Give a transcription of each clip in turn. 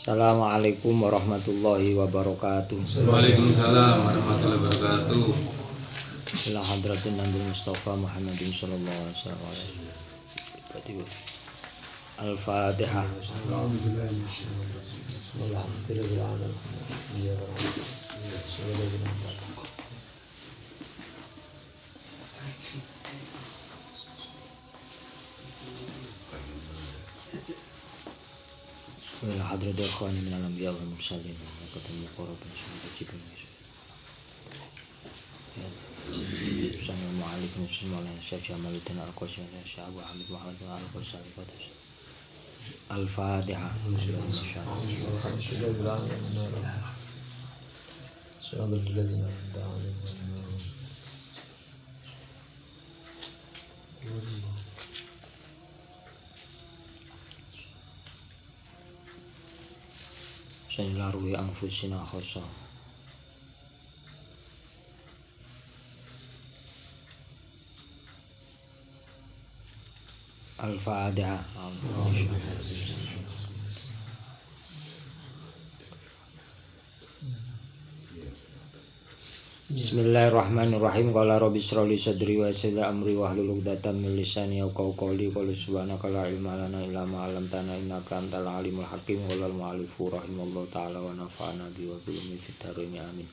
Assalamualaikum warahmatullahi wabarakatuh. Waalaikumsalam warahmatullahi wabarakatuh. Ila hadratin Nabi Mustafa Muhammadin sallallahu alaihi wasallam. Al-Fatihah. Ila hadratil khani minal anbiya wal mursalin wa qatamul qurabin sallallahu Assalamualaikum warahmatullahi wabarakatuh. Al-Fatihah. Sanilarwi anfusina khosa. Al-Fatihah. Bismillahirrahmanirrahim. Qala rabbi shrah li sadri wa yassir li amri wahlul 'uqdatam min lisani yafqahu qawli. Qala subhanaka la ilma lana illa ma 'allamtana innaka antal alimul hakim. Qala al-mu'allifu rahimallahu ta'ala wa nafa'ana bi wa bil fid dharain amin.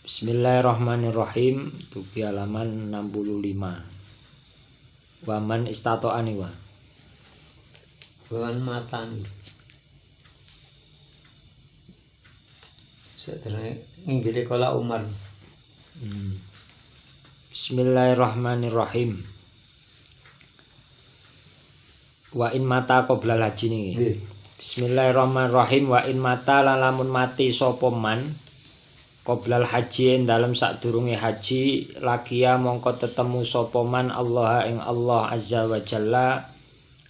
Bismillahirrahmanirrahim. Tuki halaman 65. Waman istato'ani wa Waman matani Setelah inggili kala Umar. Bismillahirrahmanirrahim. Wa in mata qoblal haji niki. Bismillahirrahmanirrahim. Wa in mata lamun mati sapa man qoblal haji ing dalem sadurunge haji lakia mongko tetemu sapa man Allah ing Allah azza wa jalla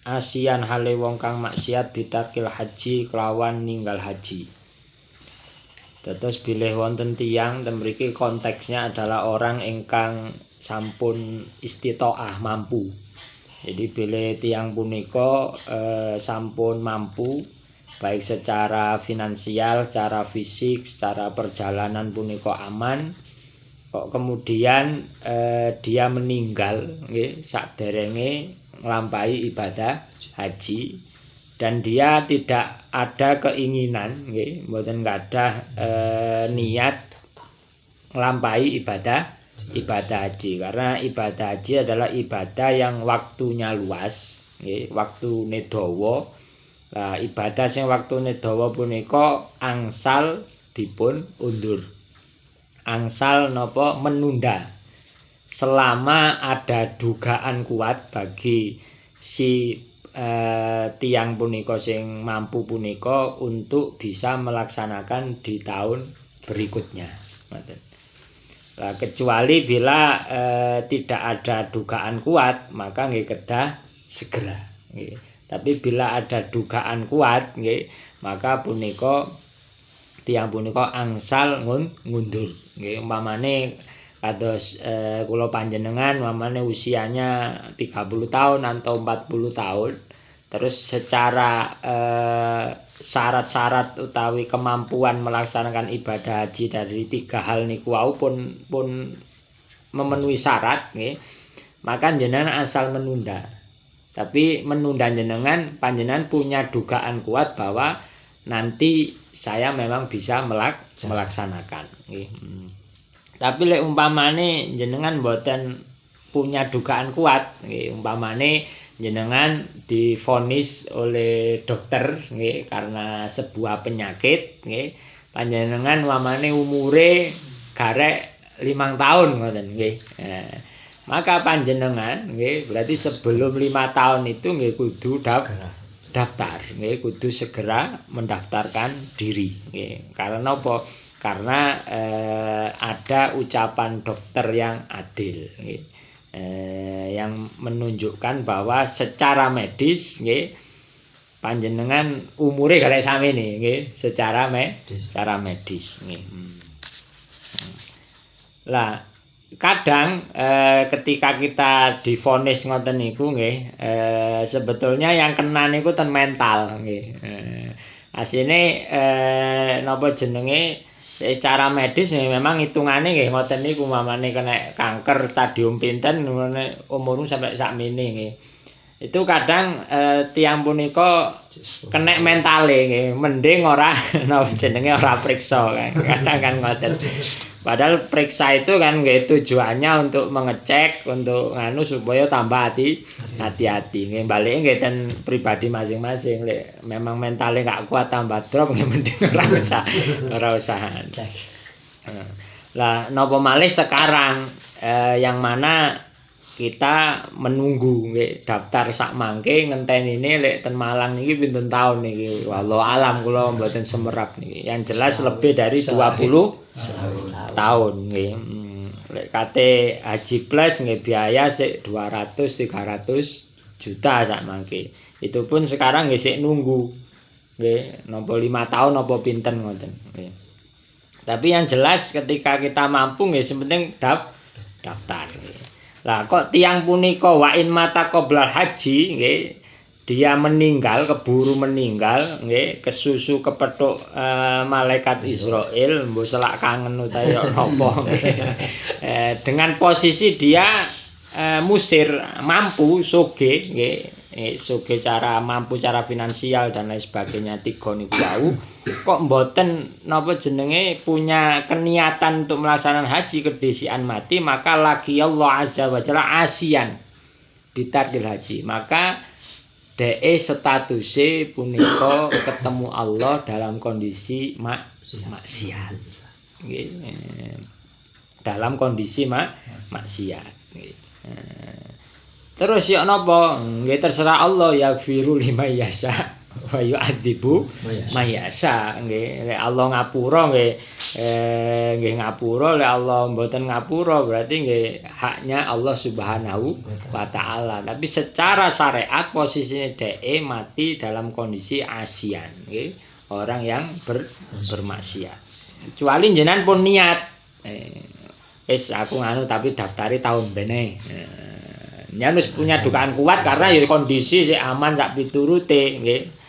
asian hale wong kang maksiat bitarkil haji kelawan ninggal haji. Terus bilih wonten tiyang mriki konteksnya adalah orang ingkang sampun istitoah mampu. Jadi bilih tiyang punika sampun mampu baik secara finansial, secara fisik, secara perjalanan punika aman. Kok kemudian dia meninggal nggih saderenge nglampahi ibadah haji. Dan dia tidak ada keinginan, nggih, mboten gadah niat nglampahi ibadah haji karena ibadah haji adalah ibadah yang waktunya luas, nggih, waktune dawa. Nah, ibadah sing waktune dawa punika angsal dipun undur. Angsal napa menunda. Selama ada dugaan kuat bagi si tiang punika sing mampu punika untuk bisa melaksanakan di tahun berikutnya. Nah, kecuali bila tidak ada dugaan kuat maka nggih kedah segera. Nggih. Tapi bila ada dugaan kuat nggih maka punika tiang punika angsal ngundur. Nggih umpamane kados kula panjenengan umpamane usianya 30 tahun atau 40 tahun terus secara syarat-syarat utawi kemampuan melaksanakan ibadah haji dari 3 hal niku wau pun memenuhi syarat nggih maka jenengan asal menunda. Tapi menunda panjenengan punya dugaan kuat bahwa nanti saya memang bisa melaksanakan nggih. Tapi lek umpamane jenengan mboten punya dugaan kuat, nggih, umpamane jenengan divonis oleh dokter nggih karena sebuah penyakit, nggih. Panjenengan umpamane umure garek 5 tahun ngoten nggih. Maka panjenengan nggih berarti sebelum 5 tahun itu nggih kudu daftar, nggih kudu segera mendaftarkan diri, nggih. Karena apa? Karena ada ucapan dokter yang adil yang menunjukkan bahwa secara medis nggih panjenengan umure garek samene nggih secara medis nggih. Lah kadang ketika kita divonis ngoten niku nggih sebetulnya yang kena niku ten mental nggih. Asline napa jenenge secara medis memang hitungane nggih ngoten niku mamane kena kanker stadium pinten umurmu sampai sakmene nggih. Itu kadang tiang punika kena mentale nggih, mending ora napa jenenge ora priksa kan. Kadang kan ngoten. Padahal periksa itu kan nggih tujuannya untuk mengecek, untuk nganu supaya tambah hati-hati. Nggih balike nggih ten pribadi masing-masing. Lek memang mentalnya nggak kuat tambah drop nggih mending ora usah. Lah napa malih sekarang yang mana kita menunggu nggih daftar sak mangke ngentenine lek ten Malang niki pinten taun niki. Wallahu alam kula mboten semerap niki. Yang jelas lebih dari 20 tahun nggih. Lek kate haji plus nggih biaya sik 200-300 juta sak mangke. Itu pun sekarang nggih sik nunggu. Nggih, napa 5 tahun napa pinten ngoten nggih. Tapi yang jelas ketika kita mampu nggih sepenting daftar nggih. Lah kok tiang punika wa in mata qoblal haji nggih dia meninggal keburu meninggal nggih kesusu kepethuk malaikat Israel mbok selak kangen utawa napa dengan posisi dia musir mampu soge nggih soge cara mampu cara finansial dan lain sebagainya tiga niku wau kok mboten napa jenenge punya keniatan untuk melaksanakan haji kedesian mati maka lagi Allah azza wa jalla asian bitarkil haji maka DE statuse punika ketemu Allah dalam kondisi maksiat nggih dalam kondisi maksiat nggih terus ya napa nggih terserah Allah yaghfiru liman yasha wa yu'adzibu mayasa nggih lek Allah ngapura nggih ngapura lek Allah mboten ngapura berarti nggih haknya Allah Subhanahu wa taala tapi secara syariat posisinya DE mati dalam kondisi asian nggih orang yang bermaksiat kecuali jenengan pun niat wis aku nganu tapi daftari tahun bene nya wis punya dugaan kuat karena ya kondisi sik aman sak piturute nggih.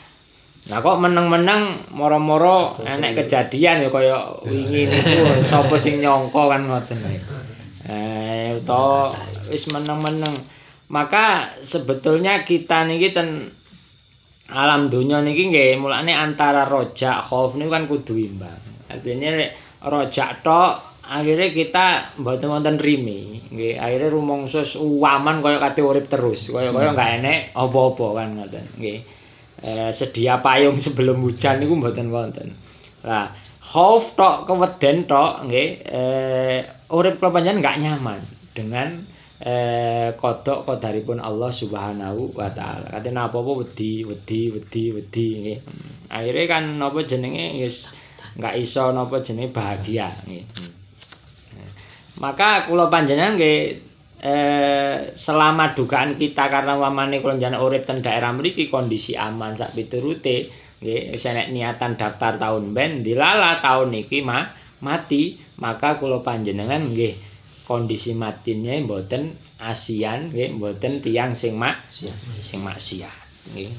Nah kok meneng-meneng moro-moro enek kejadian ya kaya wingi niku sapa sing nyangka kan ngoten. Utawa wis meneng-meneng. Maka sebetulnya kita niki ten alam donya niki nggih mulane antara rojak khauf niku kan kudu imbang. Artinya nek rojak tok akhirnya kita mboten wonten rime nggih akhirnya rumangsa uwaman kaya kate urip terus kaya enggak enek apa-apa kan ngoten nggih sedia payung sebelum hujan niku mboten wonten lah khauf tok keweden tok nggih urip kula panjenengan enggak nyaman dengan kodok qadaripun Allah Subhanahu wa taala kate napa-apa wedi nggih akhirnya kan napa jenenge wis enggak iso napa jenenge bahagia nggih maka kula panjenengan nggih selama dugaan kita karena wamane kula njenengan urip ten daerah mriki kondisi aman sak piturute nggih wis enek niatan daftar tahun ben dilala tahun niki mati maka kula panjenengan nggih kondisi matine mboten asian nggih mboten tiyang sing maksiat nggih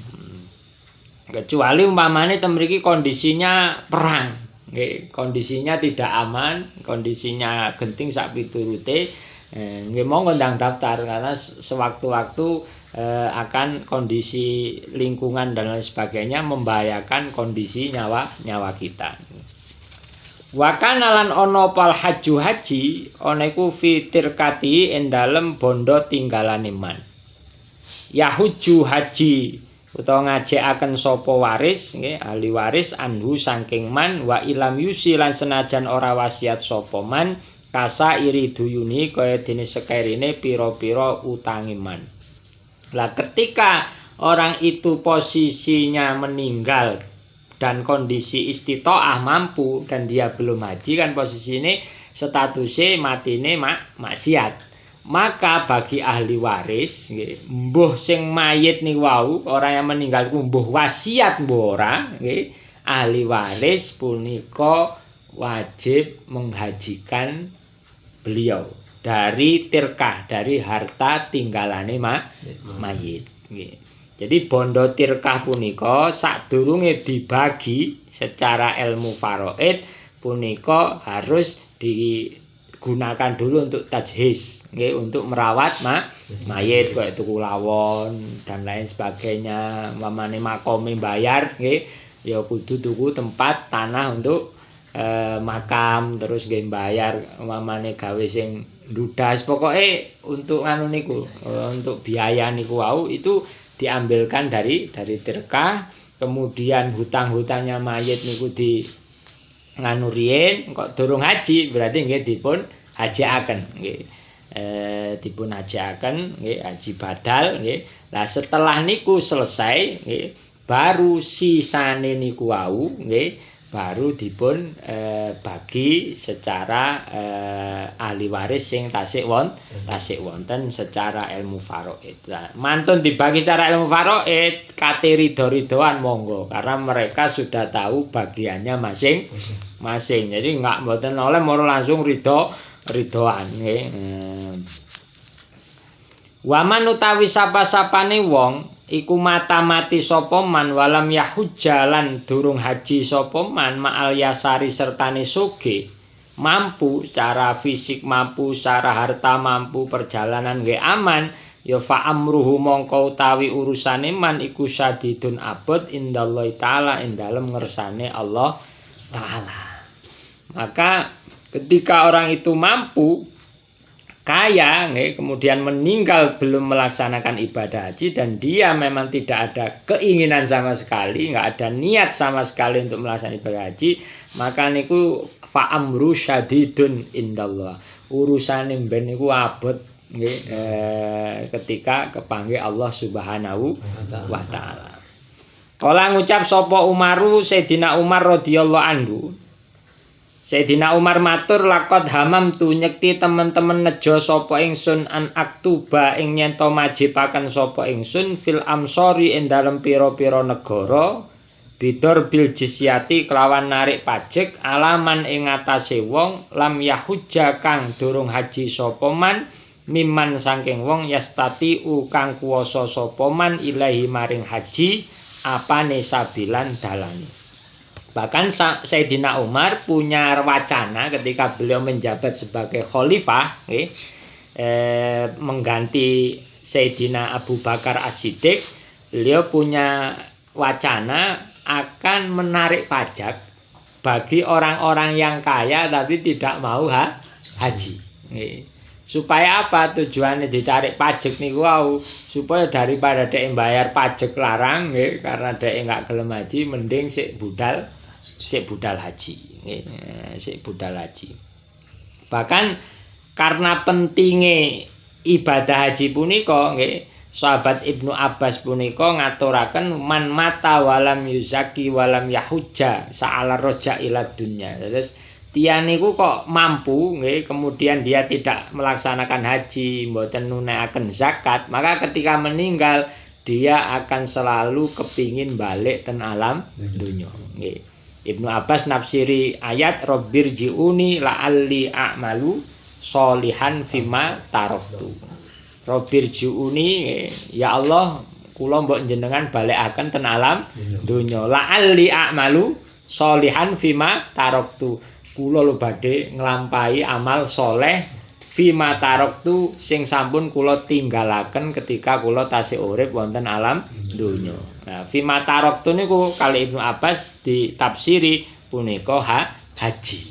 kecuali umpamane ten mriki kondisinya perang nggih kondisinya tidak aman kondisinya genting sak piturute nggih monggo ndang daftar karena sewaktu-waktu akan kondisi lingkungan dan lain sebagainya membahayakan kondisi nyawa kita. Wa kana lan ana pal haji ana iku fitirkati ing dalem bondo tinggalane man. Yahuju haji utawa ngajekaken sapa waris nggih ahli waris anhu saking man wa ilam yusi lan senajan ora wasiat sapa man kasa iri duyuni kaya dene sekerine pira-pira utangi man. Lah ketika orang itu posisinya meninggal dan kondisi istitoah mampu dan dia belum haji kan posisine statusnya matine maksiat. Maka bagi ahli waris nggih, mbuh sing mayit niku wau orang yang meninggal ku mbuh wasiat mbuh ora nggih, ahli waris punika wajib menghajikan beliau dari tirkah dari harta tinggalane mayit nggih. Jadi bondo tirkah punika sadurunge dibagi secara ilmu faraid punika harus digunakan dulu untuk tajhiz, nggih, untuk merawat mayit kayak tuku lawon dan lain sebagainya. Mamane makome bayar, nggih, ya kudu tuku tempat tanah untuk makam, terus nggih bayar mamane gawe sing ndudas, pokoke untuk anu niku, untuk biaya niku wau itu diambilkan dari tirkah. Kemudian hutang-hutangnya mayit niku di nganu riyen kok durung haji, berarti nggih dipun hajiaken, nggih. Dipun hajiaken, nggih, haji badal, nggih. Lah setelah niku selesai, nggih, baru sisane niku wau, nggih, baru dipun bagi secara ahli waris sing tasik wonten secara ilmu faraid. Nah, mantun dibagi secara ilmu faraid kate ridho-ridhoan monggo, karena mereka sudah tahu bagiannya masing-masing. Jadi enggak mboten oleh moro langsung ridhoan nggih. Waman utawi sapa-sapane wong iku mati sapa man walam yahujjalan durung haji sapa man ma'al yasari sertane soge, mampu secara fisik, mampu secara harta, mampu perjalanan nggih aman, ya fa amruhu mongko utawi urusane man iku sadidun abot indallahi taala ing dalem ngersane Allah taala. Maka ketika orang itu mampu kaya, kemudian meninggal belum melaksanakan ibadah haji dan dia memang tidak ada keinginan sama sekali, nggak ada niat sama sekali untuk melaksanakan ibadah haji, maka niku fa amru syadidun indallah, urusane mben niku abot ketika kepanggih Allah Subhanahu wa taala. Kala ngucap sapa Umaru, Sayyidina Umar radhiyallahu anhu, Sayyidina Umar matur lakot hamam tu nyekti teman-teman nejo sapa ingsun an aktuba ing nyento majibaken sapa ingsun fil amsori ing dalem pira-pira negara bidor bil jizyati kelawan narik pajak alaman ing atase wong lam yahujja kang durung haji sapa man mimman saking wong yastati kang kuwasa sapa man ilahi maring haji apane sabilan dalane. Bahkan Sayyidina Umar punya wacana ketika beliau menjabat sebagai khalifah, mengganti Sayyidina Abu Bakar As-Siddiq, beliau punya wacana akan menarik pajak bagi orang-orang yang kaya tapi tidak mau haji. Supaya apa tujuannya ditarik pajak niku wau, supaya daripada dhek bayar pajak larang, karena dhek enggak gelem haji, mending sik budal haji, sik budal haji. Bahkan karena pentingnya ibadah haji punika, sahabat Ibnu Abbas punika ngaturaken man mata walam yuzaki walam yahujja sa'ala roja ila dunya. Terus tiyang niku kok mampu, kemudian dia tidak melaksanakan haji, mboten nunaiaken zakat, maka ketika meninggal dia akan selalu kepingin balik ten alam dunya. Ibnu Abbas nafsiri ayat Rabbirji'uni la'alli a'malu sholihan fima taraktu. Rabbirji'uni, ya Allah kula mbok jenengan balekaken ten alam donya. La'alli a'malu sholihan fima taraktu. Kula lho badhe nglampahi amal soleh fima taraktu sing sampun kula tinggalaken ketika kula tasih urip wonten alam donya. Nah, fima taraktu niku kali Ibnu Abbas ditafsiri punika haji.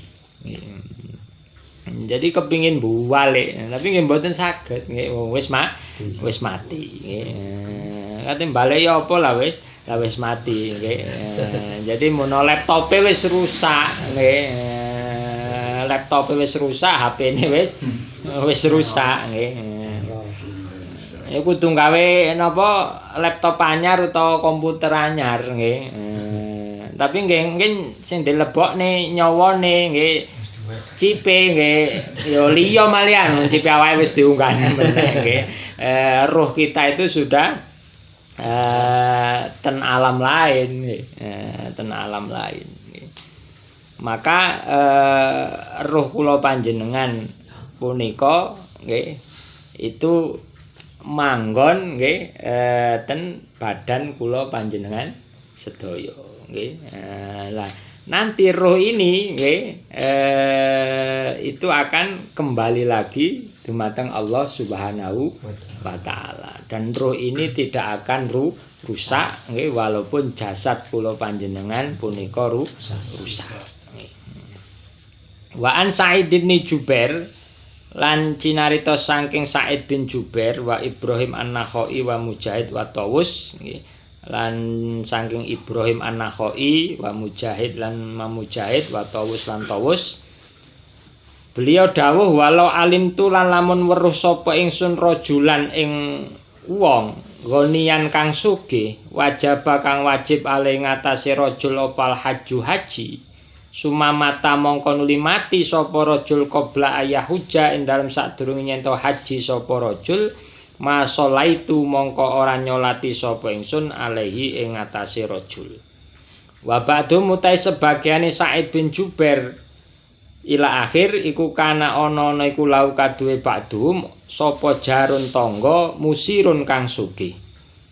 Jadi kepingin balik, tapi nggih mboten saged, wis mati. Kate balik ya apa lah wis mati. Jadi mono laptope wis rusak, laptope wis rusak, HP-ne wis rusak, iku kudu gawe napa laptop anyar utawa komputer anyar nggih. Tapi nggih sing dilebokne nyawane nggih cipe nggih ya liya malian cipe awake wis diunggahne meneh nggih. Ruh kita itu sudah ten alam lain nggih. Ten alam lain nggih. Maka ruh kula panjenengan punika nggih itu manggon nggih ten badan kula panjenengan sedaya nggih. Lah nanti roh ini nggih itu akan kembali lagi dumateng Allah Subhanahu wa taala. Dan roh ini tidak akan rusak nggih walaupun jasad kula panjenengan punika rusak. Wa an Sa'id bin Jubair lan cinarita saking Sa'id bin Jubair wa Ibrahim An-Nakhai wa Mujahid wa Tawus nggih. Lan saking Ibrahim An-Nakhai wa Mujahid lan Mujahid wa Tawus lan Tawus. Beliau dawuh walau alim tu lan lamun weruh sapa ingsun rajulan ing wong gonian kang sugih wajaba kang wajib ale ngatasi rajul opal haji sumamata mongko nuli mati sapa rajul qabla ayah huja ing dalem sadurunge nyento haji sapa rajul masolaitu mongko ora nyolati sapa ingsun alaihi ing ngatasi rajul wa ba'du mutai sebagiane Sa'id bin Jubair ila akhir iku kana ana iku lau kaduwe ba'dhum sapa jarun tangga musirun kang sugih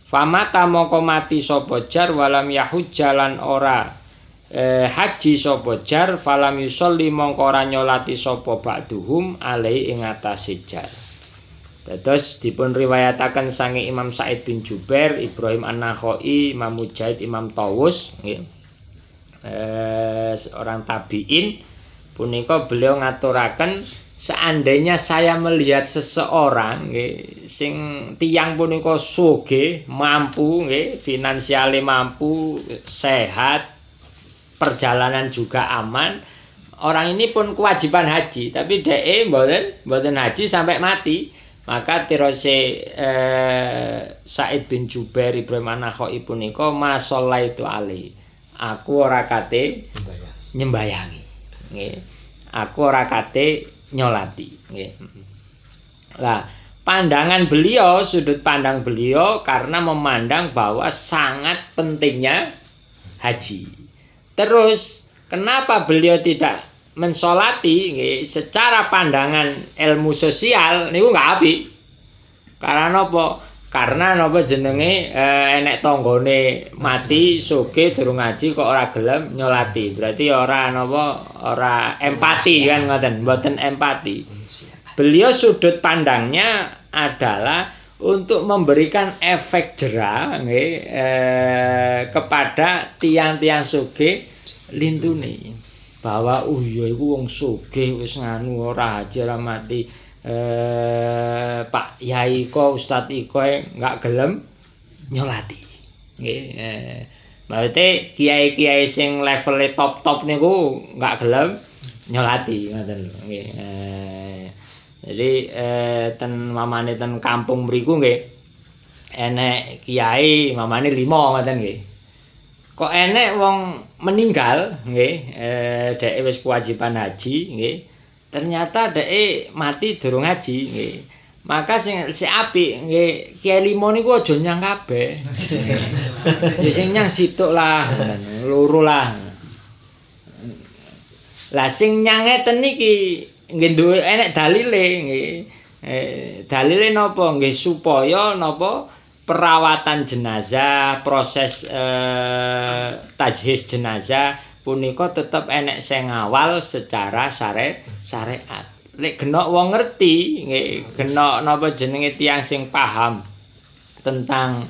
famata mongko mati sapa jar walam yahujjalan ora haji sapa jar falam yusolli mongko ora nyolati sapa ba'duhum alai ing atase jar. Dados dipun riwayataken sange Imam Sa'id bin Jubair, Ibrahim An-Nakhai, Imam Mujahid, Imam Tawus nggih. Seorang tabi'in punika beliau ngaturaken seandainya saya melihat seseorang nggih sing tiyang punika sugih, mampu nggih, finansiale mampu, sehat, perjalanan juga aman. Orang ini pun kewajiban haji, tapi dhek mboten haji sampai mati. Maka tirose Sa'id bin Jubair Ibrahim An-Nakhai punika masallaitu alaihi. Aku ora kate nyembayangi. Nggih. Aku ora kate nyolati nggih. Lah, pandangan beliau, sudut pandang beliau karena memandang bahwa sangat pentingnya haji. Terus kenapa beliau tidak mensolati nggih, secara pandangan ilmu sosial niku nggak apik. Karena napa? Karena napa jenenge enek tanggane mati sugih durung ngaji kok ora gelem nyolati. Berarti ora napa? Ora empati kan ngoten, mboten empati. Beliau sudut pandangnya adalah untuk memberikan efek jera nggih kepada tiang-tiang sugih lintune bahwa iya iku wong sugih wis nganu ora haji ora mati Pak Yai ko Ustaz iko enggak gelem nyolati nggih berarti kiai-kiai sing levele top-top niku enggak gelem nyolati ngoten lho nggih jadi ten mamane ten kampung mriku nggih enek kiai mamane 5 ngoten nggih. Kok enek wong meninggal nggih dhek wis kewajiban haji nggih. Ternyata dhek mati durung haji nggih. Maka sing apik nggih kiai 5 niku aja nyang kabeh. Ya sing nyang situk lah, loro lah. Lah sing nyang ngeten niki nggih duwe enek dalile nggih. Dalile napa nggih supaya napa perawatan jenazah, proses tajhiz jenazah punika tetep enek sing ngawal secara syariat. Lek genok wong ngerti nggih, genok napa jenenge tiyang sing paham tentang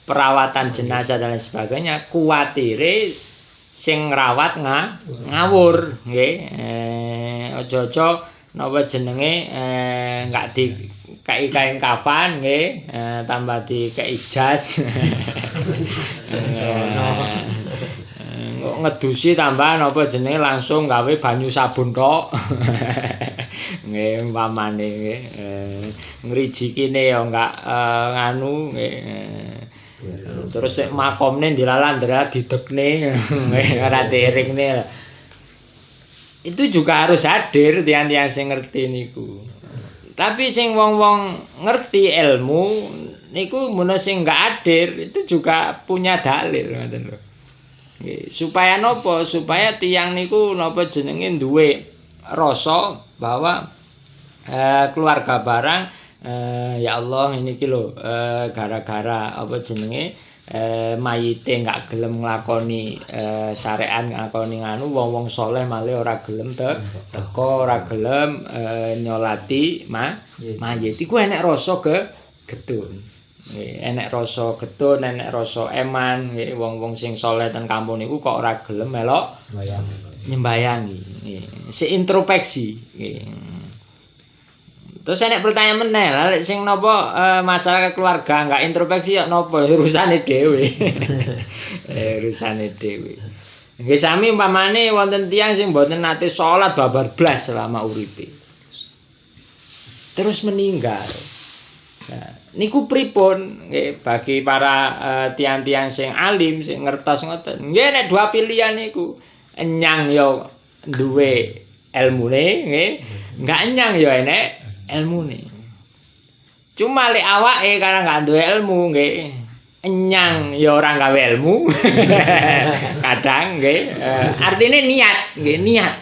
perawatan jenazah dan lain sebagainya, kuwatire sing ngrawat ngawur nggih. Aja-aja napa jenenge enggak dikai kain kafan nggih, tambah dikei jas. Ngedusi tambah napa jenenge langsung gawe banyu sabun tok. Nggih umpamane nggih. Ngrijikine ya enggak nganu nggih. Terus nek makomne dilalandra didekne ora diiringne. Itu juga harus hadir tiang-tiang sing ngerti niku. Tapi sing wong-wong ngerti ilmu niku mun sing enggak hadir itu juga punya dalil ngoten lho. Supaya napa? Supaya tiang niku napa jenenge duwe rasa bahwa keluarga barang ya Allah ini iki lho gara-gara apa jenenge mayite nggak gelem nglakoni syariat nglakoni nganu wong-wong saleh malih ora gelem teko ora gelem nyolati mayit iku enek rasa getun. Enek rasa getun, enek rasa eman nggih wong-wong sing saleh ten kampung niku kok ora gelem melok nyembayangi. Si introspeksi nggih. Terus enek pertanyaan meneh, lha sing napa masyarakat keluarga enggak introspeksi ya napa urusane dhewe. Urusane dhewe. Nggih sami umpamane wonten tiyang sing mboten nate salat babar blas selama uripe. Terus meninggal. Nah, niku pripun nggih bagi para tiang-tiang sing alim sing ngertos ngoten. Nggih nek dua pilihan niku. Enyang ya duwe ilmune nggih, enggak enyang ya enek ilmune. Cuma lek awake karena enggak duwe ilmu nggih, enyang ya ora gawe ilmu. Kadang nggih, artine niat, nggih niat.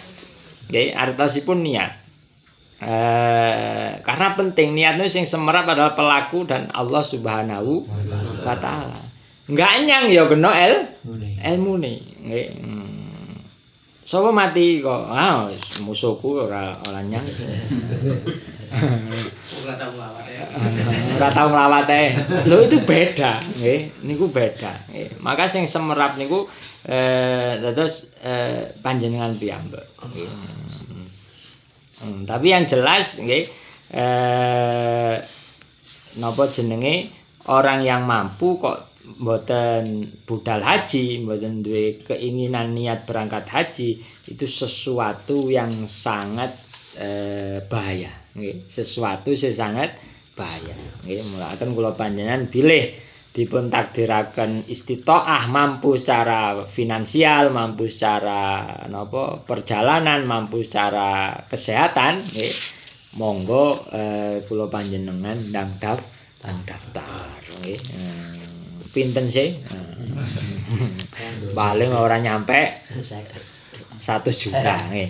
Nggih, artosipun niat. Karena penting niat itu sing semerap adalah pelaku dan Allah Subhanahu wa taala. Enggak enyang ya kena ilmune. Nggih. Sapa mati kok musuhku ora nyang. Ora tau nglawat ae. Lho itu beda nggih, niku beda. Maka sing semerap niku dados panjenengan piyambak. Tapi yang jelas nggih napa jenenge orang yang mampu kok mboten budal haji, mboten duwe keinginan niat berangkat haji itu sesuatu yang sangat bahaya nggih, sesuatu sing sangat bahaya nggih. Mulaken kula panjenengan bilih dipun takdiraken istitaah mampu secara finansial, mampu secara napa perjalanan, mampu secara kesehatan nggih. Monggo kula panjenengan ndang daftar nggih. Pinten sih? Paling ora nyampe 100 juta nggih.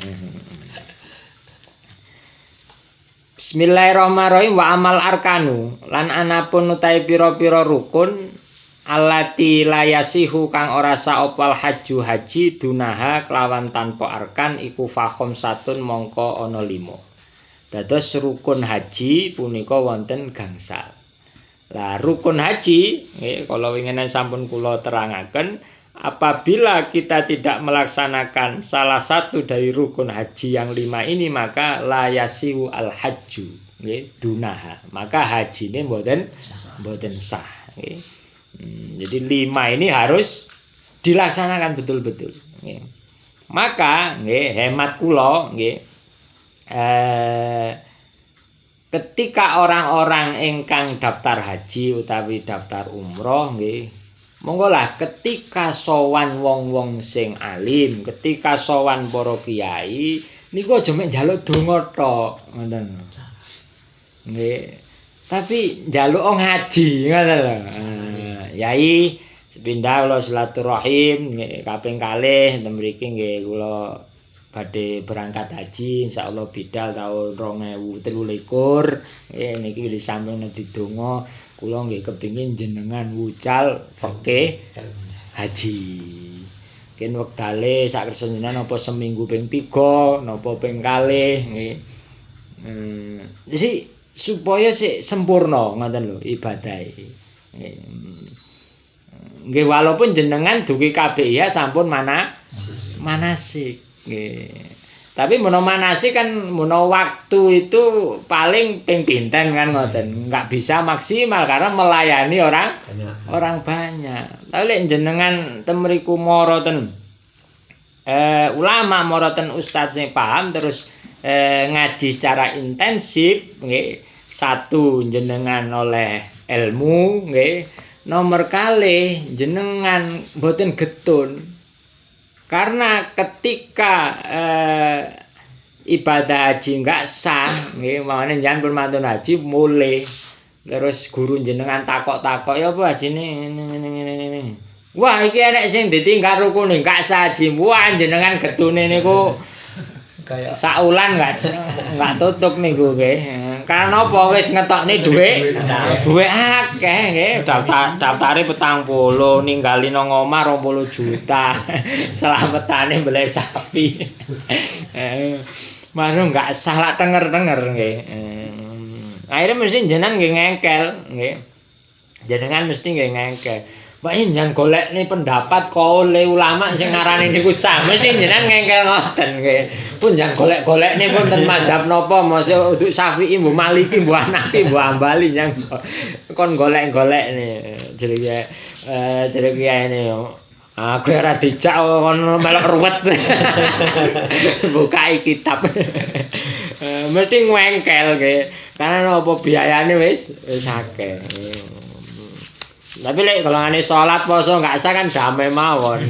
Bismillahirrahmanirrahim wa amal arkanu lan anapun utahe pira-pira rukun allati layasihu kang ora sa opal haju haji dunaha kelawan tanpa arkan iku fahom satun mongko ana 5. Dados rukun haji punika wonten gangsal. Lah rukun haji kalau winginan sampun kula terangaken apabila kita tidak melaksanakan salah satu dari rukun haji yang 5 ini maka layasiu al hajju nggih dunaha maka hajine mboten sah nggih. Jadi 5 ini harus dilaksanakan betul-betul nggih. Maka nggih hemat kula nggih ketika orang-orang ingkang daftar haji utawi daftar umroh nggih monggo lah ketika sowan wong-wong sing alim, ketika sowan para kiai niku aja mek njaluk donga tok ngoten. Nggih. Tapi njaluk ngaji ngoten lho. Yai sepindah kula silaturahim nggih kaping kalih ten mriki nggih kula badhe berangkat haji insyaallah bidal tahun 2023 niki disamping didonga kula nggih kepingin jenengan wucal fikih haji. Ken wektale sak kersenjenan apa seminggu ping 3 napa ping kalih nggih. Jadi supaya sik sempurna ngoten lho ibadahe. Nggih walaupun jenengan dugi kabeh ya sampun manasik. Nggih. Tapi manasik kan waktu itu paling ping pinten kan ngoten. Enggak bisa maksimal karena melayani orang banyak. Tapi lek jenengan temriku moroten ulama moroten ustaz sing paham terus ngaji secara intensif nggih. Satu jenengan oleh ilmu nggih. Nomor kalih jenengan mboten getun. Karena ketika ibadah haji enggak sah, nggih mawon njenengan pun mantun haji mulai terus guru jenengan takok-takok ya apa hajine ngene. Wah iki enek sing ditinggal rukun enggak sah haji. Wah jenengan getune niku kaya saulan enggak tutup niku nggih. Karena apa wis ngetokne dhuwit akeh nggih. Daftare 40 ninggali nang omah 20 juta. Selametane mbeleh sapi. Manu enggak salah tenger-tenger nggih. Akhirnya mesti jenengan nggih ngengkel nggih. Jenengan mesti nggih ngengkel. Pak jangan golek nih pendapat oleh ulama sing ngarani niku sah. Mesti jenengan ngengkel ngoten nggih. Pun jangan golek-golek nih pun ten madzhab napa mosok uduk Syafi'i mbuh Maliki mbuh Hanafi mbuh Hambali jangan kon golek-golek nih jelek ini. Aku ora dijak kon melok ruwet. Bukai kitab. Mesti ngengkel nggih. Karena apa biayane wis akeh. Tapi lek golongane salat poso enggak sah kan damai mawon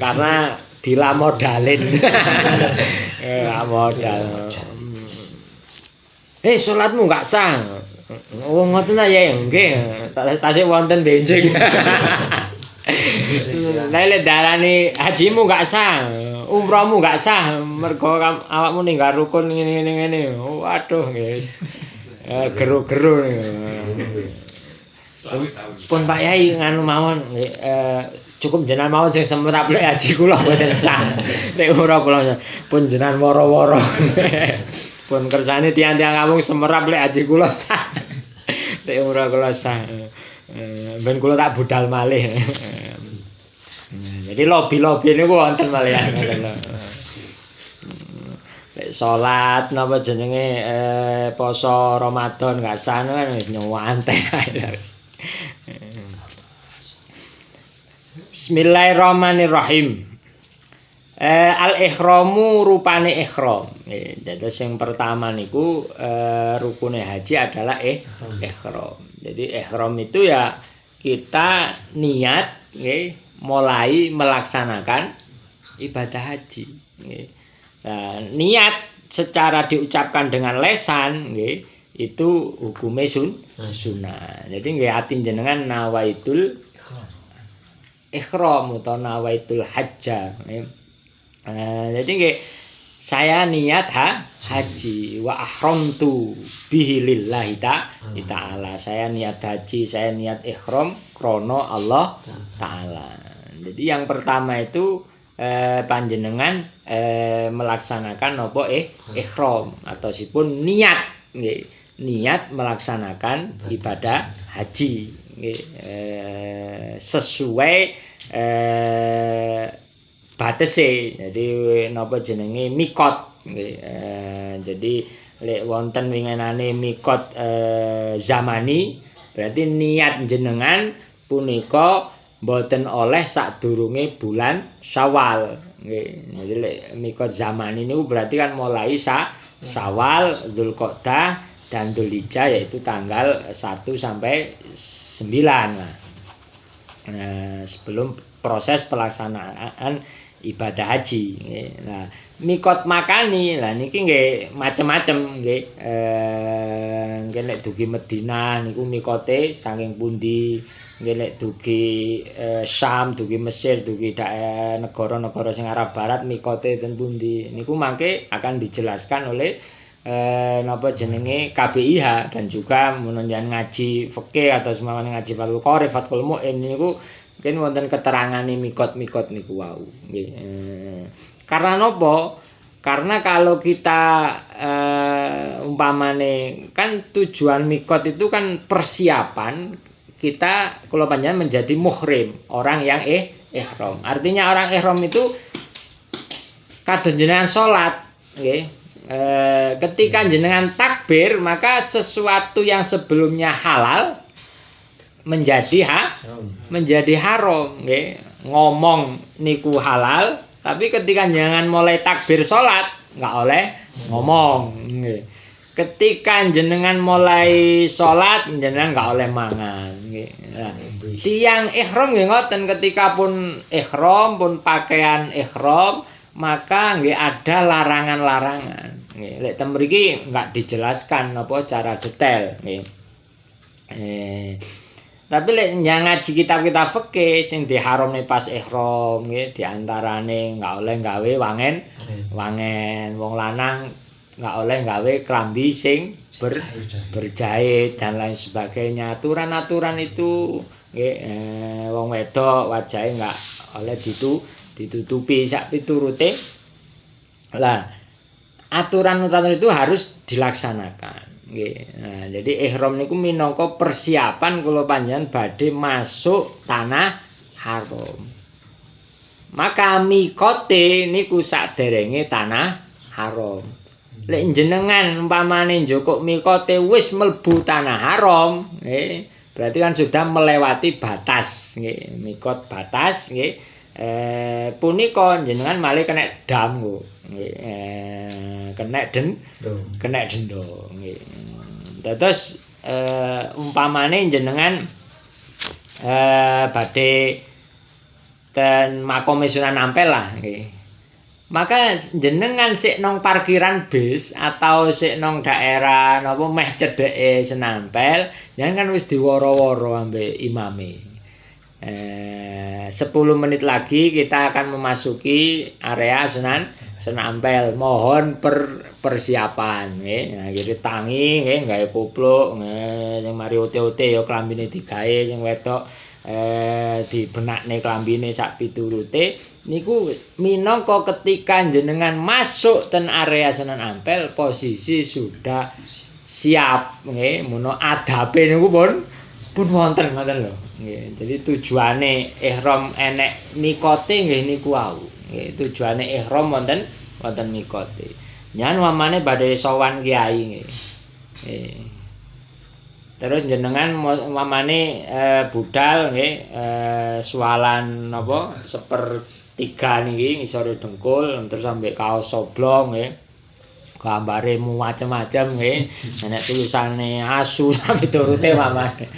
karena dilamodalin. Modal. Salatmu enggak sah. Oh ngoten ya nggih. Tasih wonten benjing. Lek darani hajimu enggak sah, umrahmu enggak sah mergo awakmu ninggal rukun ngene. Waduh guys. Geru-geru. Pun Pak Yai nganu mawon cukup jenengan mawon sing semerap lek haji kula mboten sah. Lek ora kula pun jenengan woro-woro. Pun kersane tiang-tiang kampung semerap lek haji kula sah. Lek ora kula sah. Ben kula tak budal malih. Jadi lobi-lobi niku wonten malih ngoten lho. Lek salat napa jenenge poso Ramadan gak sah kan wis nyantai ae. Bismillahirrahmanirrahim. Al-ihramu rupane ihram. Jadi yang pertama niku rukune haji adalah ihram. Jadi ihram itu ya kita niat mulai melaksanakan ibadah haji. Nah, niat secara diucapkan dengan lesan itu hukumnya sunnah. Jadi nggih ati jenengan nawaitul ihram utawa nawaitul hajja. Jadi nggih saya niat haji wa ahramtu bihi lillahi ta'ala. Saya niat haji, saya niat ihram krana Allah taala. Jadi yang pertama itu panjenengan melaksanakan apa ihram atau sipun niat nggih. Niat melaksanakan ibadah haji sesuai batese. Jadi napa jenenge mikot jadi lek wonten winginane mikot zamani berarti niat jenengan punika mboten oleh sadurunge bulan Syawal nggih. Jadi lek mikot zamani niku berarti kan mulai Syawal, Dzulqa'dah dan Dzulhijjah yaitu tanggal 1 sampai 9. Nah, sebelum proses pelaksanaan ibadah haji. Nah, mikot makani lah niki nggih macem-macem nggih. Nggih nek dugi Madinah niku mikote saking pundi? Nggih nek dugi Syam, dugi Mesir, dugi negara-negara sing arah barat mikote ten pundi? Niku mangke akan dijelaskan oleh napa jenenge KBIH dan juga menunjang ngaji fikih atau semawon ngaji Fathul Qorib, Fathul Mu'in niku mungkin wonten keterangane mikot-mikot niku wau nggih. Karena napa? Karena kalau kita umpamane kan tujuan mikot itu kan persiapan kita kalau panjenengan menjadi muhrim, orang yang ihram. Artinya orang ihram itu kados jenengan salat nggih. Ketika jenengan takbir maka sesuatu yang sebelumnya halal menjadi haram nggih. Ngomong niku halal tapi ketika jenengan mulai takbir salat enggak oleh ngomong nggih. Ketika jenengan mulai salat jenengan enggak oleh mangan nggih. Nah, tiyang ihram nggih ngoten ketika pun ihram pun pakaian ihram maka nggih ada larangan-larangan. Nggih, lek ten mriki enggak dijelaskan apa secara detail nggih. Tapi lek ngaji kitab-kitab fikih sing diharamne pas ihram nggih diantarane enggak oleh gawe wangen. Wong lanang nggak oleh gawe klambi sing berjahit dan lain sebagainya. Aturan-aturan itu nggih wong wedok wajahe nggak oleh ditutupi sak piturute. Lah aturan itu harus dilaksanakan. Nggih. Nah, jadi ihram niku minangka persiapan kula panjenengan badhe masuk tanah haram. Maka mikote niku saderenge tanah haram. Lek jenengan umpamane njukuk mikote wis mlebu tanah haram, berarti kan sudah melewati batas, mikot batas, punika jenengan malih kena dam kok, kena denda. Terus umpamane jenengan badhe ten makome Sunan Ampel lah, maka jenengan sik nang parkiran bis atau sik nang daerah napa meh cedheke Senampel, jenengan kan wis diworo-woro ambek imame. 10 menit lagi kita akan memasuki area Sunan Ampel. Mohon persiapan nggih. Nah, iki tangi nggih gawe kupluk, sing mari ote-ote ya klambine digawe sing wedok dibenakne klambine sak piturute. Niku minangka ketika jenengan masuk ten area Sunan Ampel posisi sudah siap nggih mono adabe niku pun wonten ngoten lho nggih. Jadi tujuane ihram enek mikote nggih niku wau nggih. Tujuane ihram wonten mikote. Nyan mamane badhe sowan kiai nggih. Terus jenengan mamane budal nggih sualan napa sepertiga niki ngisore dengkul terus sampai kaos oblong nggih. Gambare macam-macam nggih. Nek tulisane asu sampai turute mamane.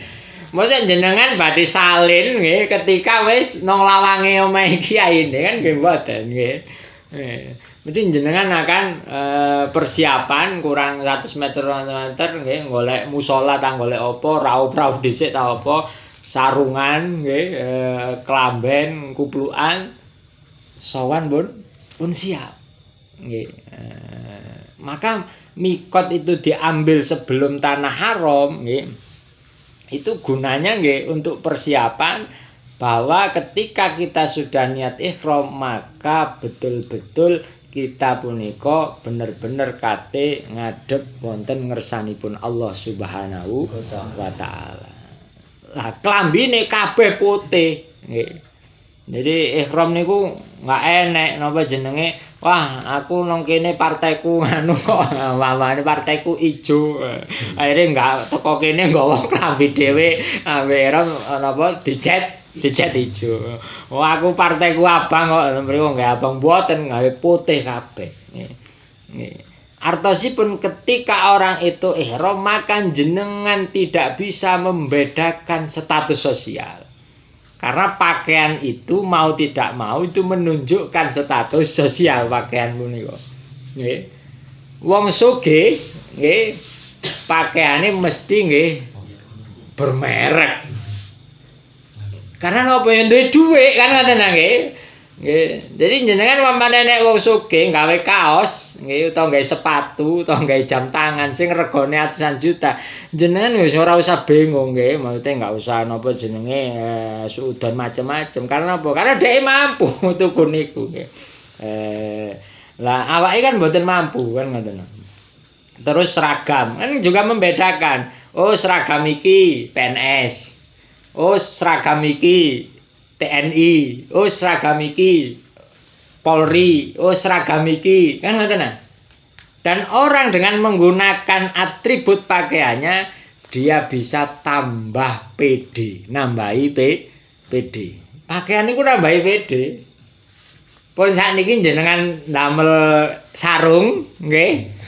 Mosok jenengan badhe salin nggih ketika wis nang lawange omahe kiai kan nggih mboten nggih. Mesti jenengan akan persiapan kurang 100 meter nggih golek musala ta golek apa raup-raup dhisik ta apa sarungan nggih klamben kuplukan sowan pun siap nggih. Maka mikot itu diambil sebelum tanah haram nggih. Itu gunanya nggih untuk persiapan bahwa ketika kita sudah niat ihram maka betul-betul kita punika bener-bener kate ngadep wonten ngersanipun Allah Subhanahu wa taala. Lah klambine kabeh putih nggih. Jadi ihram niku enggak enek napa jenenge wah aku nang kene partaiku anu kok mamane partaiku ijo. Akhire enggak teko kene nggawa klambi dhewe ambek napa dicet ijo. Oh aku partaiku abang kok mriko nggih abang mboten gawe putih kabeh. Nggih. Artosipun ketika orang itu ihram maka jenengan tidak bisa membedakan status sosial. Karena pakaian itu mau tidak mau itu menunjukkan status sosial pakaian punika. Nggih. Wong sugih nggih pakaiane mesti nggih bermerek. Karena napa yang duwe dhuwit kan ngoten nggih. Nggih. Jadi jenengan umpamane nek wong sugih gawe kaos nggih utawa gawe sepatu utawa gawe jam tangan sing regane atusan juta. Jenengan wis ora usah bingung nggih, maksudnya enggak usah napa jenenge suudon macam-macam. Karena apa? Karena dhek mampu tuku niku nggih. Lah awake kan mboten mampu kan ngoten. Terus seragam kan juga membedakan. Oh seragam iki PNS. Oh seragam iki TNI, oh seragam iki Polri, oh seragam iki kan ngoten. Dan orang dengan menggunakan atribut pakaiannya dia bisa tambah PD, nambahi PD. Pakaian niku nambahi PD. Pun sakniki jenengan damel sarung nggih.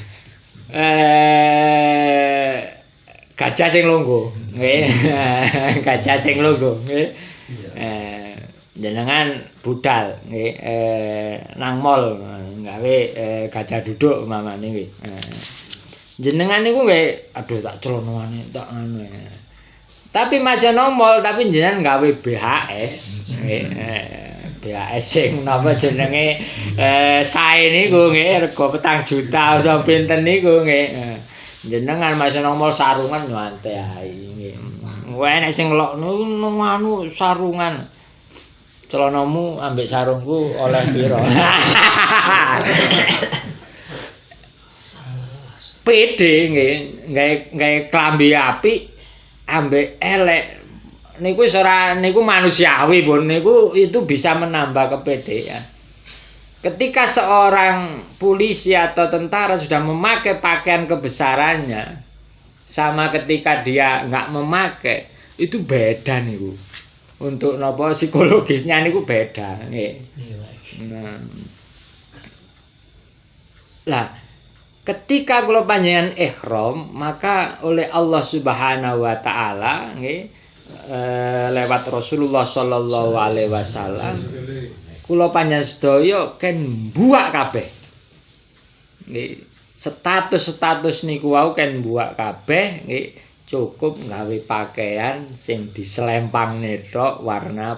Gajah sing longgo nggih. Gajah sing longgo nggih. Jenengan budal nggih nang mall gawe gajah duduk mamane nggih. Jenengan niku nggih aduh tak celonone tak anu. Tapi masih nang mall tapi jenengan gawe BHS nggih. BAS sing napa jenenge sae niku nggih rega 4 juta utawa pinten niku nggih. Jenengan masih nomor sarungan nyantai ae nggih. Wae nek sing ngelokno anu sarungan. Celanamu ambek sarungku oleh piro? Pede nggih, gawe klambi apik ambek elek. Niku ora niku manusiawi, Bun. Niku itu bisa menambah kepedean. Ketika seorang polisi atau tentara sudah memakai pakaian kebesarannya, sama ketika dia nggak memakai, itu beda niku. Untuk napa psikologisnya niku beda, nggih. Lah, ketika kula panjenengan ihram, maka oleh Allah Subhanahu wa taala nggih lewat Rasulullah sallallahu alaihi wasallam kula panjenengan sedaya ken mbuak kabeh. Nggih, status-status niku wau ken mbuak kabeh nggih, cukup nggawe pakaian sing diselempangne tok warna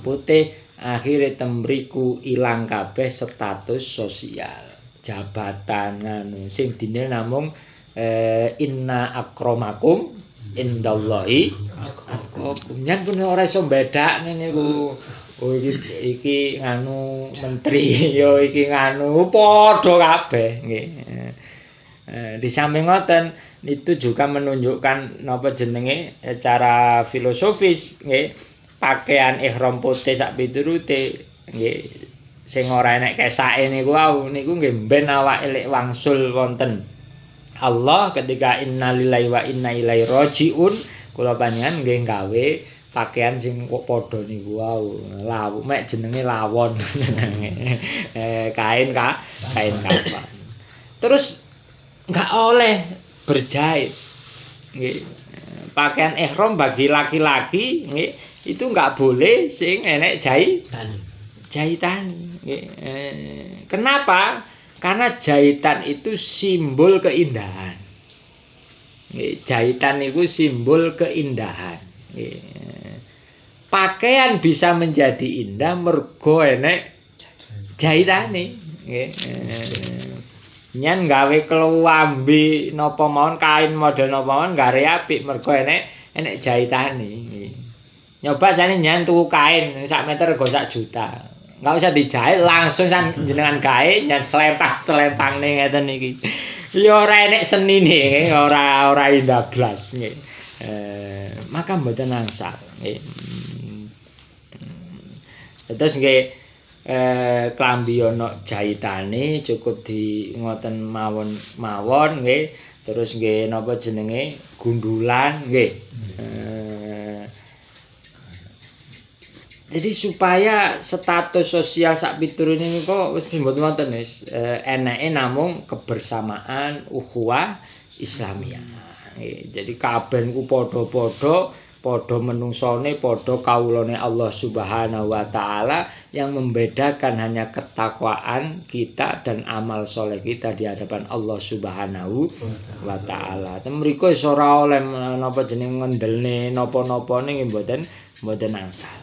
putih, akhire temriku ilang kabeh status sosial, jabatan anu sing dine namung inna akramakum indallahi atqakum. Nyen pun ora iso bedakne niku. Oh iki nganu menteri ya iki nganu padha kabeh nggih. Di samping ngoten itu juga menunjukkan napa jenenge secara filosofis nggih, pakaian ihram putih sak piturute nggih sing ora enek kesake niku wau niku nggih ben awake lek wangsul wonten Allah ketika innalillahi wa inna ilaihi rajiun kula panjenengan nggih gawe pakaian sing padha niku wau. Lawu mek jenenge lawon jenenge. Kain kapan. Terus enggak oleh berjahit. Nggih. Pakaian ihram bagi laki-laki nggih itu enggak boleh sing enek jahitan. Nggih. Kenapa? Karena jahitan itu simbol keindahan. Nggih, jahitan itu simbol keindahan. Nggih. Pakaian bisa menjadi indah mergo enek jahitane nggih. Nyen gawe kelambi napa mawon kain model napa mawon gare apik mergo enek jahitane nggih. Nyoba sane nyen tuku kain sak meter rego 1 juta. Enggak usah dijahit langsung jenengan gawe nyen selempangne ngeten iki. Ya ora enek senine ora indah blas nggih. Maka mboten angsal nggih. Terus nggih klambi ana jahitane cukup di ngoten mawon nggih. Terus nggih napa jenenge gundulan nggih. Jadi supaya status sosial sak piturune niku wis mboten wonten wis eneke namung kebersamaan ukhuwah Islamiyah. Nggih. Jadi kabeh niku padha menungsone, padha kawulane Allah Subhanahu wa taala yang membedakan hanya ketakwaan kita dan amal soleh kita di hadapan Allah Subhanahu wa taala. Temriko wis ora oleh napa jeneng ngendelne napa-napa ning mboten angsal.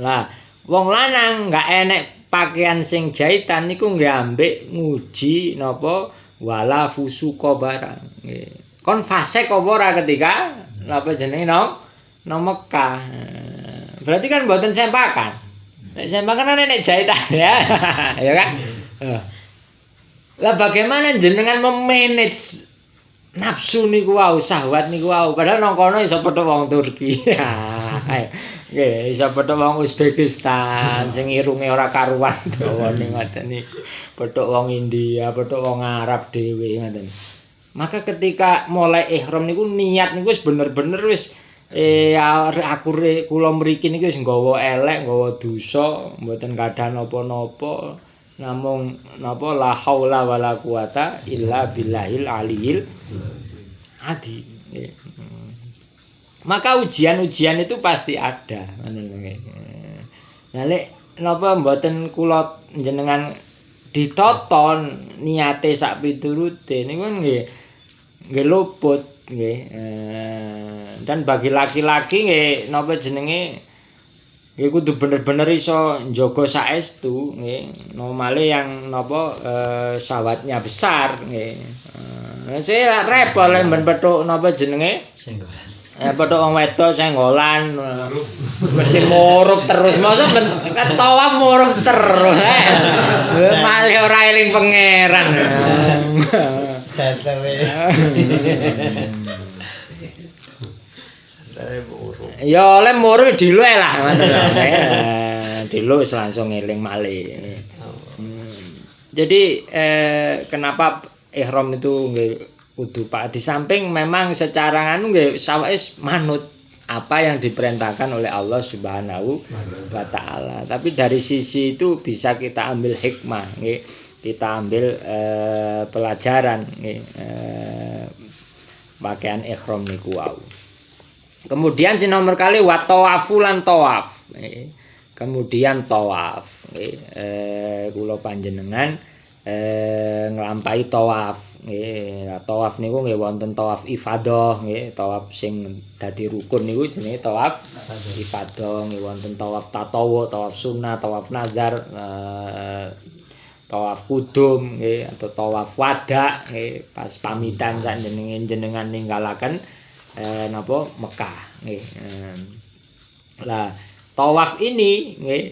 Lah, wong lanang enggak enek pakaian sing jahitan niku nggih ambek nguji napa wala fusuqa barang. Nggih. Kon fasik apa ora ketika napa jenenge nang Mekah. Berarti kan mboten sempakan. Nek sempakan kan enek jahitan ya. Ya kan? Lah bagaimana jenengan memanage nafsu niku wau, syahwat niku wau, padahal nang kono iso petuk wong Turki. Nggih, iso petuk wong Uzbekistan sing irunge ora karuan dawane ngoten niku. Petuk wong India, petuk wong Arab dhewe ngoten. Maka ketika mulai ihram niku niat niku wis bener-bener wis aku kula mriki niku wis nggawa elek, nggawa dosa, mboten gadah napa-napa. Namung napa la haula wala quwata illa billahil aliyil adi. Maka ujian-ujian itu pasti ada. Nah lek napa mboten kula jenengan ditoton niate sak piturute niku nggih luput nggih. Dan bagi laki-laki nggih napa jenenge Nggih kudu bener-bener iso njaga saestu nggih. Normale yang napa syahwatnya besar nggih. Saya repot lek ben petuk napa jenenge? Senggolan. Petuk wong wedok senggolan. Mesti murup terus. Masa ben ketawa murup terus. Malah ora eling pangeran. Santere. Santere buruk. Ya oleh muru diluk lah ngoten lho. Diluk langsung eling malih. Jadi kenapa ihram itu nggih kudu Pak di samping memang secara anu nggih sawise manut apa yang diperintahkan oleh Allah Subhanahu wa taala. Tapi dari sisi itu bisa kita ambil hikmah nggih. Kita ambil pelajaran nggih pakaian ihram niku wau. Kemudian si nomor kali wa tawafu lan tawaf. Kemudian tawaf. Kula panjenengan nglampahi tawaf. Tawaf niku nggih wonten tawaf ifadah, nggih, tawaf sing dadi rukun niku jenenge tawaf ifadah, nggih wonten tawaf tatawu, tawaf sunnah, tawaf nazar, tawaf kudum, nggih, atau tawaf wada, nggih, pas pamitan sak jenengan ninggalaken napa Mekah nggih. Lah tawaf ini nggih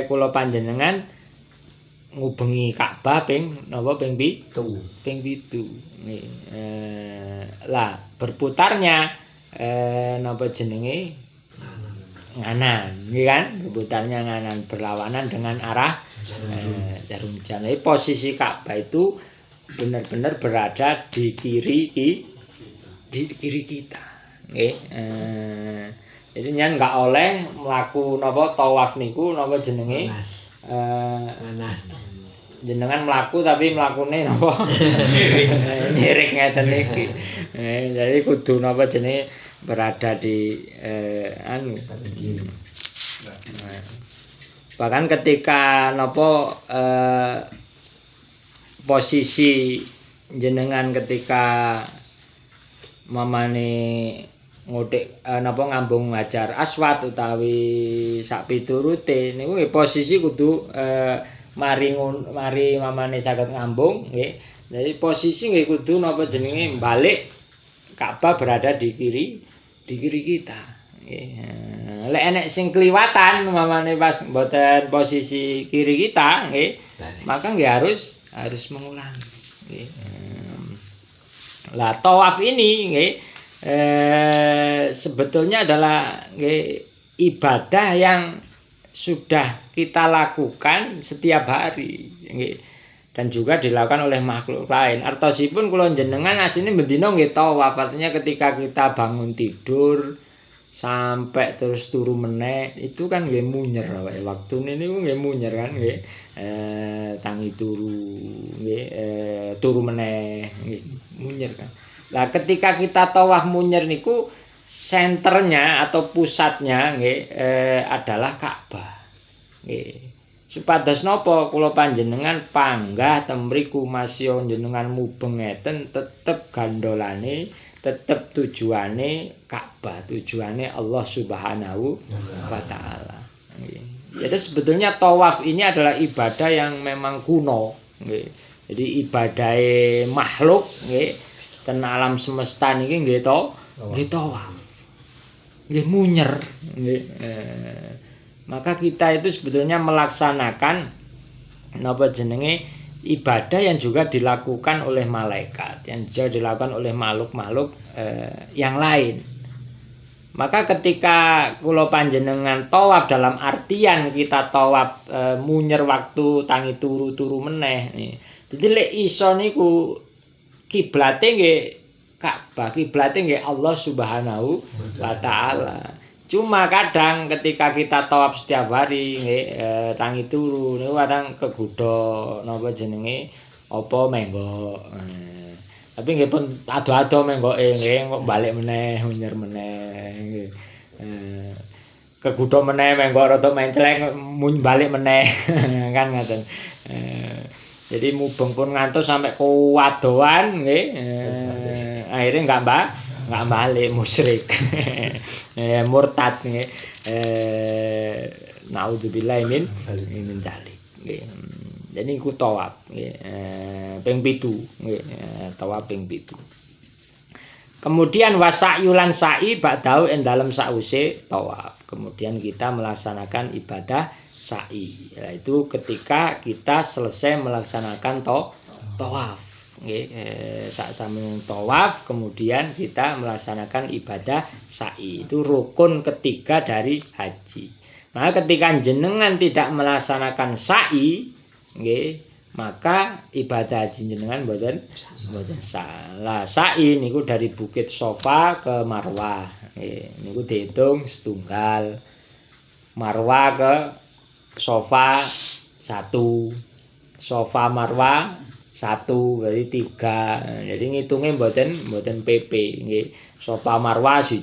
kula panjenengan ngubengi Ka'bah ping napa ping 7 nggih. Lah berputarnya napa jenenge nganan nggih kan, berputarnya nganan berlawanan dengan arah jarum jam. Posisi Ka'bah itu benar-benar berada di kiri kita nggih. Jadi nyen enggak oleh mlaku napa tawaf niku napa jenenge jenengan mlaku tapi mlakune napa nyirik ngeten iki. Jadi kudu napa jenenge berada di anu bahkan ketika napa posisi jenengan ketika mamane ngotik napa ngambung Hajar Aswad utawi sak piturute niku posisi kudu mari mamane saged ngambung nggih. Jadi posisi nggih kudu napa jenenge balik Ka'bah berada di kiri kita nggih. Lek enek sing kliwatan mamane pas mboten posisi kiri kita nggih, maka nggih harus mengulang nggih. Lah tawaf ini nggih sebetulnya adalah ibadah yang sudah kita lakukan setiap hari nggih, dan juga dilakukan oleh makhluk lain. Artosipun kula jenengan asline bendina nggih tawaf, artinya ketika kita bangun tidur sampai terus turu meneh itu kan nggih munyer awake waktune niku nggih munyer kan nggih. Tangi turu nggih turu meneh nggih munyer kan. Lah ketika kita tawaf munyer niku senternya atau pusatnya nggih adalah Ka'bah. Nggih. Supados napa kula panjenengan panggah temriku masya jenengan mubeng ngeten tetep gandolane tetep tujuane Ka'bah, tujuane Allah Subhanahu wa taala. Nggih. Jadi sebetulnya tawaf ini adalah ibadah yang memang kuno nggih. Jadi ibadahe makhluk nggih ten alam semesta niki nggih tawaf. Nggih munyer nggih. Maka kita itu sebetulnya melaksanakan napa jenenge ibadah yang juga dilakukan oleh malaikat, yang juga dilakukan oleh makhluk-makhluk yang lain. Maka ketika kula panjenengan tawaf dalam artian kita tawaf munyer waktu tangi turu meneh. Jadi lek iso niku kiblate nggih Ka'bah, kiblate nggih Allah Subhanahu wa taala. Cuma kadang ketika kita tawaf setiap hari nggih tangi turu niku kadang kegodha napa jenenge apa menggok. Tapi nggih pun ado-ado menggoke nggih kok balik meneh munyer meneh nggih. Kegodha meneh menggok rada menclek balik meneh kan ngoten. Jadi mubeng pun ngantos sampai kuwadoan nggih. Akhirnya enggak balik musyrik. Murtad nggih. Naudzubillah min dzalik. Nggih. Jadi iku tawaf nggih. Ping 7 nggih. Tawaf ping 7. Kemudian wasakyulan sa'i ba'dau ing dalem sause tawaf. Kemudian kita melaksanakan ibadah sa'i. Yaitu ketika kita selesai melaksanakan tawaf. Nggih, sasamune tawaf kemudian kita melaksanakan ibadah sa'i. Itu rukun ketiga dari haji. Maka ketika jenengan tidak melaksanakan sa'i, nggih, maka ibadah haji jenengan mboten salah. Sa'i niku dari Bukit Sofa ke Marwah. Niku dihitung setunggal. Marwah ke Sofa 1. Sofa Marwah 1 berarti 3. Jadi ngitungnya mboten PP nggih. Sofa Marwah 1.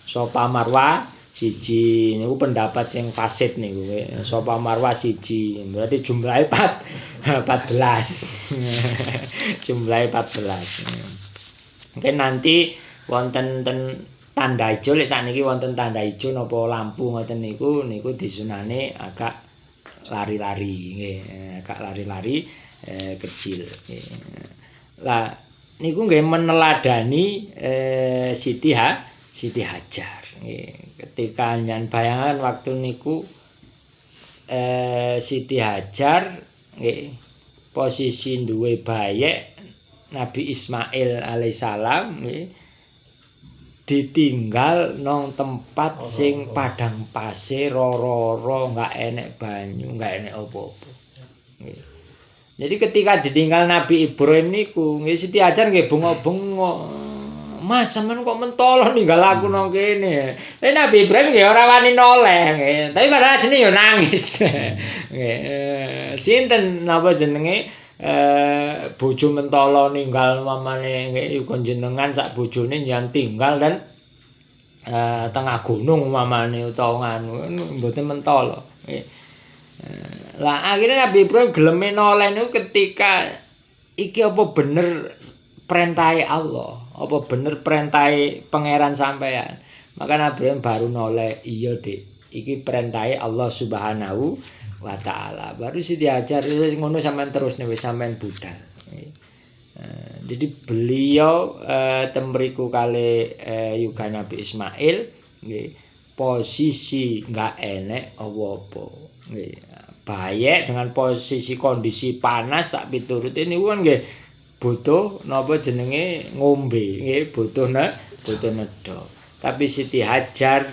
Sofa Marwah 1 niku pendapat sing fasid niku. Sofa Marwah 1 berarti jumlahnya 14. Jumlahnya 14. Mungkin nanti wonten tanda ijo lek sakniki wonten tanda ijo napa lampu ngoten niku disunane agak lari-lari nggih, agak lari-lari kecil. Lah niku nggih meneladani Siti Hajar. Ketika nyan bayangan waktu niku Siti Hajar nggih posisi duwe bayek Nabi Ismail alaihissalam nggih ditinggal nang tempat sing padang pasir roro enggak enek banyu, enggak enek apa-apa. Nggih. Jadi ketika ditinggal Nabi Ibrahim niku, nggih Siti Hajar nggih bengok-bengok. Mas sampean kok mentolo ninggal aku nang kene. Tapi Nabi Ibrahim nggih ora wani noleh nggih. Tapi padahal sini yo nangis. Nggih. Sinten napa jenenge bojo mentolo ninggal mamane nggih uga jenengan sak bojone yang tinggal dan tengah gunung mamane utawa nganu mboten mentolo. Lah akhirnya Nabi Ibrahim geleme noleh niku ketika iki apa bener perintahe Allah, apa bener perintahe pangeran sampean. Maka Nabi Ibrahim baru noleh, iya Dik, iki perintahe Allah Subhanahu wa ta'ala. Baru Siti Hajar ngono sampean terus nih wis sampean budal. Jadi beliau temriku kali yuga Nabi Ismail nggih posisi enggak enek apa-apa nggih. Bayek dengan posisi kondisi panas sak piturute niku kan nggih butuh napa jenenge ngombe nggih butuh nedha. Tapi Siti Hajar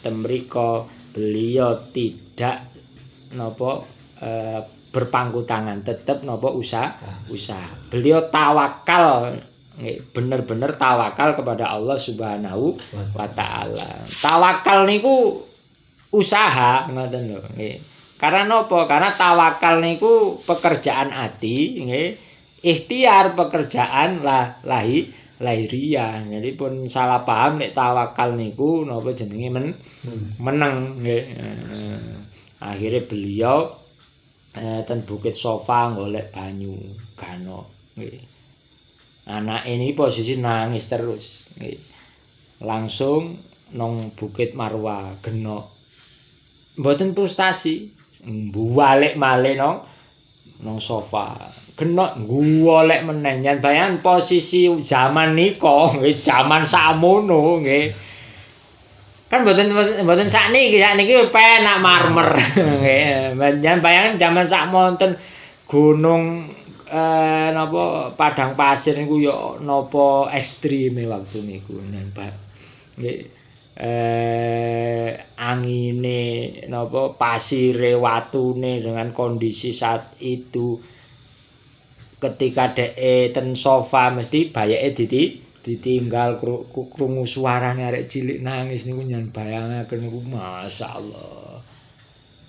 temriko beliau tidak napa berpangku tangan tetap napa usaha. Beliau tawakal bener-bener tawakal kepada Allah Subhanahu wa taala. Tawakal niku usaha ngoten lho nggih. Karena napa? Karena tawakal niku pekerjaan ati nggih. Ikhtiar pekerjaan lahiriah. Jadi pun salah paham nek tawakal niku napa jenenge meneng nggih. Akhirnya beliau ten Bukit Sofa golek banyu gano nggih. Anak ini posisi nangis terus nggih. Langsung nang Bukit Marwah genok. Mboten frustasi, balik malih nang sofa. Genok golek meneh yen bayangan posisi zaman nika nggih, zaman samono nggih. Kan mboten sakniki penak marmer nggih. Jan bayangan zaman sakmonten gunung napa padang pasir niku ya napa ekstreme waktu niku nggih. Angine napa pasire watune dengan kondisi saat itu ketika dhek ten sofa mesti bayake ditinggal krungu suarane arek cilik nangis niku nyen bayangaken niku masyaallah.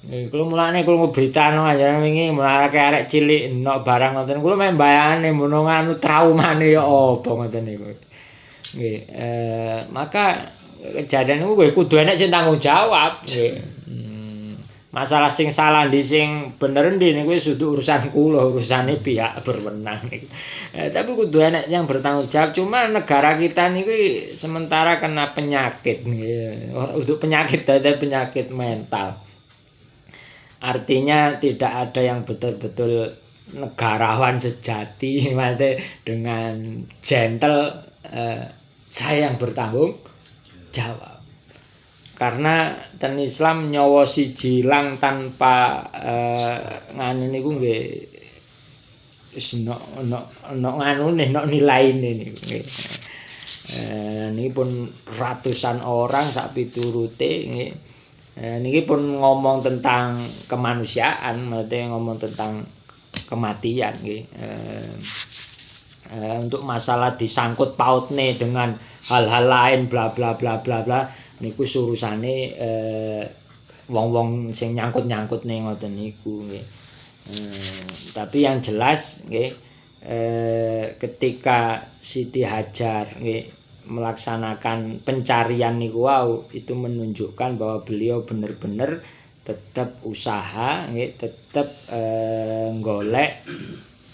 Nggih kula mulane kula beritano aja wingi mulake arek cilik enok barang ngoten kula mek bayangane mono nganu traumane ya apa ngoten niku. Nggih maka kejadian niku kudu enek sing tanggung jawab nggih. Masalah sing salah ndi sing bener ndi niku wis dudu urusan kula, urusane pihak berwenang niku. Tapi kudu enek yang bertanggung jawab. Cuma negara kita niku sementara kena penyakit nggih. Untuk penyakit dari penyakit mental. Artinya tidak ada yang betul-betul negarawan sejati, maksudnya dengan gentle saya yang bertanggung jawab. Karena ten Islam nyawa siji ilang tanpa nganu niku nggih wis ono nganune, ono nilaine niku nggih. Niki pun ratusan orang sak piturute nggih. Niki pun ngomong tentang kemanusiaan, maksudnya ngomong tentang kematian nggih. Untuk masalah disangkut pautne dengan hal-hal lain bla bla bla bla bla niku urusane wong-wong sing nyangkut-nyangkut ning ngoten niku nggih. Tapi yang jelas nggih ketika Siti Hajar nggih melaksanakan pencarian niku wau itu menunjukkan bahwa beliau benar-benar tetap usaha nggih, tetap golek